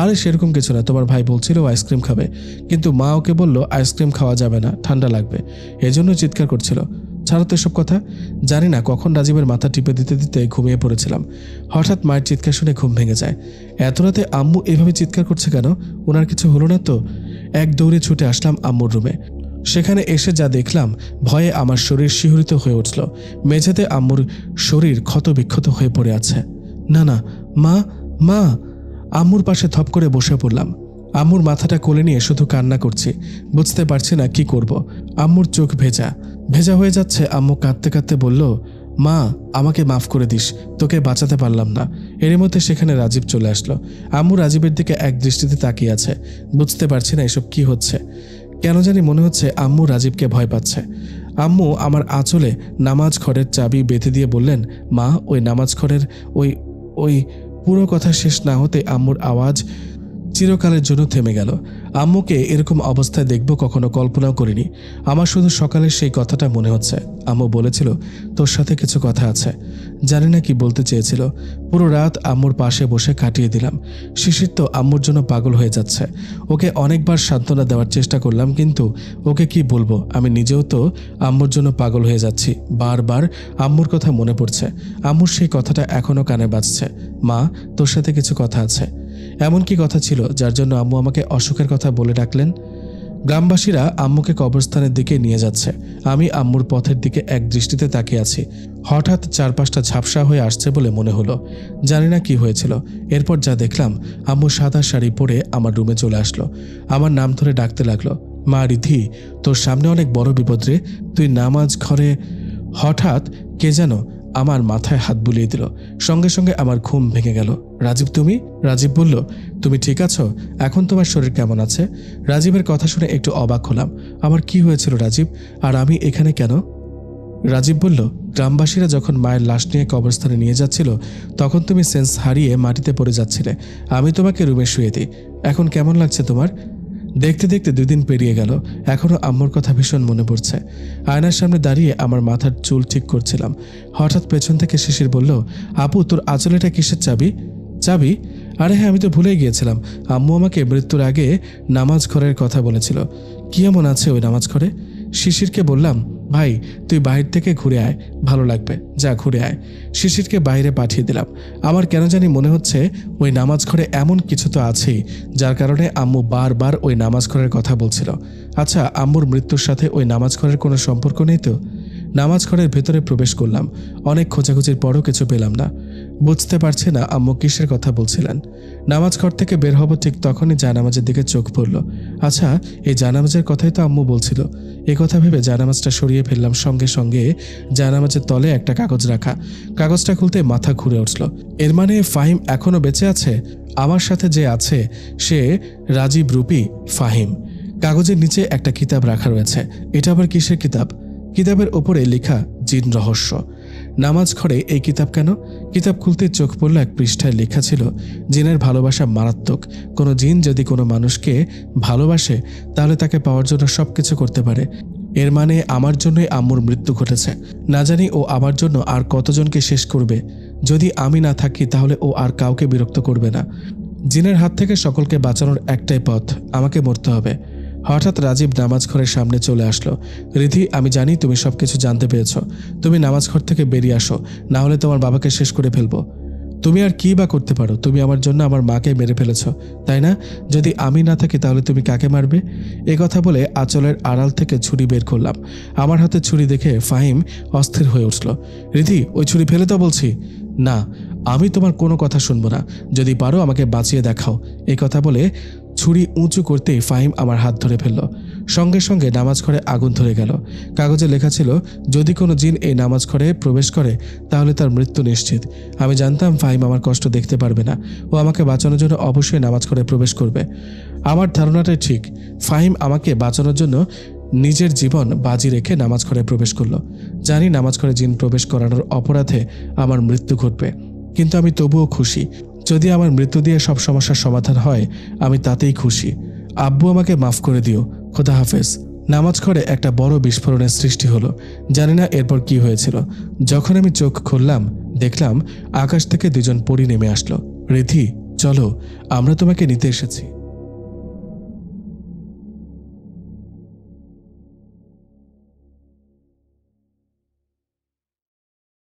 আরে সেরকম কিছু না, তোমার ভাই বলছিল ও আইসক্রিম খাবে, কিন্তু মা ওকে বলল আইসক্রিম খাওয়া যাবে না, ঠান্ডা লাগবে, এজন্য চিৎকার করছিল। ছাড়ো তো এসব কথা। জানি না কখন রাজীবের মাথা টিপে দিতে দিতে ঘুমিয়ে পড়েছিলাম। হঠাৎ মায়ের চিৎকার শুনে ঘুম ভেঙে যায়। এত রাতে আম্মু এভাবে চিৎকার করছে কেন? ওনার কিছু হলো না তো? এক দৌড়ে ছুটে আসলাম আম্মুর রুমে। সেখানে এসে যা দেখলাম, ভয়ে আমার শরীর শিহরিত হয়ে উঠল। মেঝেতে আম্মুর শরীর ক্ষত বিক্ষত হয়ে পড়ে আছে। না না, মা, মা। আম্মুর পাশে থপ করে বসে পড়লাম। আম্মুর মাথাটা কোলে নিয়ে শুধু কান্না করছি, বুঝতে পারছি না কি করব। আম্মুর চোখ ভেজা ভেজা হয়ে যাচ্ছে। আম্মু কাঁদতে কাঁদতে বলল, মা আমাকে মাফ করে দিস, তোকে বাঁচাতে পারলাম না। এর মধ্যে সেখানে রাজীব চলে আসলো। আম্মু রাজীবের দিকে এক দৃষ্টিতে তাকিয়ে আছে। বুঝতে পারছি না এসব কি হচ্ছে। কেন জানি মনে হচ্ছে আম্মু রাজীবকে ভয় পাচ্ছে। আম্মু আমার আঁচলে নামাজ ঘরের চাবি বেঁধে দিয়ে বললেন, মা ওই নামাজ ঘরের ওই ওই পুরো কথা শেষ না হতে আম্মুর আওয়াজ চিরকালের জন্য থেমে গেল। আম্মুকে এরকম অবস্থায় দেখব কখনো কল্পনাও করিনি। আমার শুধু সকালের সেই কথাটা মনে হচ্ছে। আম্মু বলেছিল তোর সাথে কিছু কথা আছে। জানি না কি বলতে চেয়েছিল। পুরো রাত আম্মুর পাশে বসে কাটিয়ে দিলাম। শিশির তো আম্মুর জন্য পাগল হয়ে যাচ্ছে। ওকে অনেকবার সান্ত্বনা দেওয়ার চেষ্টা করলাম, কিন্তু ওকে কি বলবো? আমি নিজেও তো আম্মুর জন্য পাগল হয়ে যাচ্ছি। বারবার আম্মুর কথা মনে পড়ছে। আম্মুর সেই কথাটা এখনো কানে বাজছে, মা তোর সাথে কিছু কথা আছে। এমন কি কথা ছিল যার জন্য আম্মু আমাকে অসুখের কথা বলে ডাকলেন? গ্রামবাসীরা আম্মুকে কবরস্থানের দিকে নিয়ে যাচ্ছে। আমি আম্মুর পথের দিকে এক দৃষ্টিতে তাকিয়ে আছি। হঠাৎ চারপাশটা ঝাপসা হয়ে আসছে বলে মনে হলো। জানি না কি হয়েছিল। এরপর যা দেখলাম, আম্মু সাদা শাড়ি পরে আমার রুমে চলে আসলো। আমার নাম ধরে ডাকতে লাগলো, মা রিধি, তোর সামনে অনেক বড় বিপদ রে, তুই নামাজ ঘরে। হঠাৎ কে যেন আমার মাথায় হাত বুলিয়ে দিল। সঙ্গে সঙ্গে আমার ঘুম ভেঙে গেল। রাজীব তুমি? রাজীব বলল, তুমি ঠিক আছো? এখন তোমার শরীর কেমন আছে? রাজীবের কথা শুনে একটু অবাক হলাম। আমার কি হয়েছিল রাজীব, আর আমি এখানে কেন? রাজীব বলল, গ্রামবাসীরা যখন মায়ের লাশ নিয়ে কবরস্থানে নিয়ে যাচ্ছিল তখন তুমি সেন্স হারিয়ে মাটিতে পড়ে যাচ্ছিলে। আমি তোমাকে রুমে শুয়ে দিই। এখন কেমন লাগছে তোমার? দেখতে দেখতে 2 দিন পেরিয়ে গেল, এখনো আম্মুর কথা ভীষণ মনে পড়ছে। আয়নার সামনে দাঁড়িয়ে আমার মাথার চুল ঠিক করছিলাম, হঠাৎ পেছন থেকে শিশির বলল, আপু তোর আঁচলেটা কিসের চাবি? চাবি? আরে হ্যাঁ, আমি তো ভুলেই গিয়েছিলাম। আম্মু আমাকে মৃত্যুর আগে নামাজ ঘরের কথা বলেছিল। কি এমন আছে ওই নামাজ ঘরে? শিশিরকে বললাম, ভাই তুই বাহির থেকে ঘুরে আয়, ভালো লাগবে, যা ঘুরে আয়। শিশিরকে বাইরে পাঠিয়ে দিলাম। আমার কেন জানি মনে হচ্ছে ওই নামাজ ঘরে এমন কিছু তো আছেই, যার কারণে আম্মু বারবার ওই নামাজ ঘরের কথা বলছিল। আচ্ছা, আম্মুর মৃত্যুর সাথে ওই নামাজ ঘরের কোনো সম্পর্ক নেই তো? নামাজ ঘরের ভেতরে প্রবেশ করলাম, অনেক খোঁজাখুঁজির পরও কিছু পেলাম না। বুঝতে পারছি না আম্মু কিসের কথা বলছিলেন। নামাজ ঘর থেকে বের হব ঠিক তখনই জায়নামাজের দিকে চোখ পড়ল। আচ্ছা, এই জায়নামাজের কথাই তো আম্মু বলছিল। এ কথা ভেবে জায়নামাজটা সরিয়ে ফেললাম, সঙ্গে সঙ্গে জায়নামাজের তলে একটা কাগজ রাখা। কাগজটা খুলতে মাথা ঘুরে উঠল। এর মানে ফাহিম এখনো বেঁচে আছে? আমার সাথে যে আছে সে রাজীব রূপী ফাহিম। কাগজের নিচে একটা কিতাব রাখা রয়েছে। এটা আবার কিসের কিতাব? কিতাবের ওপরে লেখা জিন রহস্য। নামাজ ঘরে এই কিতাব কেন? কিতাব খুলতে চোখ পড়ল, এক পৃষ্ঠায় লেখা ছিল, জিনের ভালোবাসা মারাত্মক। কোনো জিন যদি কোনো মানুষকে ভালোবাসে তাহলে তাকে পাওয়ার জন্য সবকিছু করতে পারে। এর মানে আমার জন্যই আম্মুর মৃত্যু ঘটেছে। না জানি ও আমার জন্য আর কতজনকে শেষ করবে। যদি আমি না থাকি তাহলে ও আর কাউকে বিরক্ত করবে না। জিনের হাত থেকে সকলকে বাঁচানোর একটাই পথ, আমাকে মরতে হবে। হঠাৎ রাজীব নামাজ ঘরের সামনে চলে আসলো। রিধি, আমি জানি তুমি সবকিছু জানতে পেরেছ। তুমি নামাজ ঘর থেকে বেরিয়ে আসো, না হলে তোমার বাবাকে শেষ করে ফেলবো। তুমি আর কি বা করতে পারো? তুমি আমার জন্য আমার মাকে মেরে ফেলেছ, তাই না? যদি আমি না থাকি তাহলে তুমি কাকে মারবে? এ কথা বলে আঁচলের আড়াল থেকে ছুরি বের করলাম। আমার হাতে ছুরি দেখে ফাহিম অস্থির হয়ে উঠল। রিধি, ওই ছুরি ফেলে দাও বলছি। না, আমি তোমার কোনো কথা শুনবো না। যদি পারো আমাকে বাঁচিয়ে দেখাও। এই কথা বলে ছুরি উঁচু করতেই ফাহিম আমার হাত ধরে ফেলল। সঙ্গে সঙ্গে নামাজ ঘরে আগুন ধরে গেল। কাগজে লেখা ছিল, যদি কোনো জিন এই নামাজ ঘরে প্রবেশ করে তাহলে তার মৃত্যু নিশ্চিত। আমি জানতাম ফাহিম আমার কষ্ট দেখতে পারবে না, ও আমাকে বাঁচানোর জন্য অবশ্যই নামাজ ঘরে প্রবেশ করবে। আমার ধারণাটাই ঠিক। ফাহিম আমাকে বাঁচানোর জন্য নিজের জীবন বাজি রেখে নামাজ ঘরে প্রবেশ করলো। জানি নামাজ ঘরে জিন প্রবেশ করানোর অপরাধে আমার মৃত্যু ঘটবে, কিন্তু আমি তবুও খুশি। যদি আমার মৃত্যু দিয়ে সব সমস্যার সমাধান হয় আমি তাতেই খুশি। আব্বু, আমাকে মাফ করে দিও। খোদা হাফেজ। নামাজ ঘরে একটা বড় বিস্ফোরণের সৃষ্টি হলো। জানি না এরপর কি হয়েছিল। যখন আমি চোখ খুললাম দেখলাম আকাশ থেকে 2জন পরী নেমে আসলো। রিধি, চলো, আমরা তোমাকে নিতে এসেছি।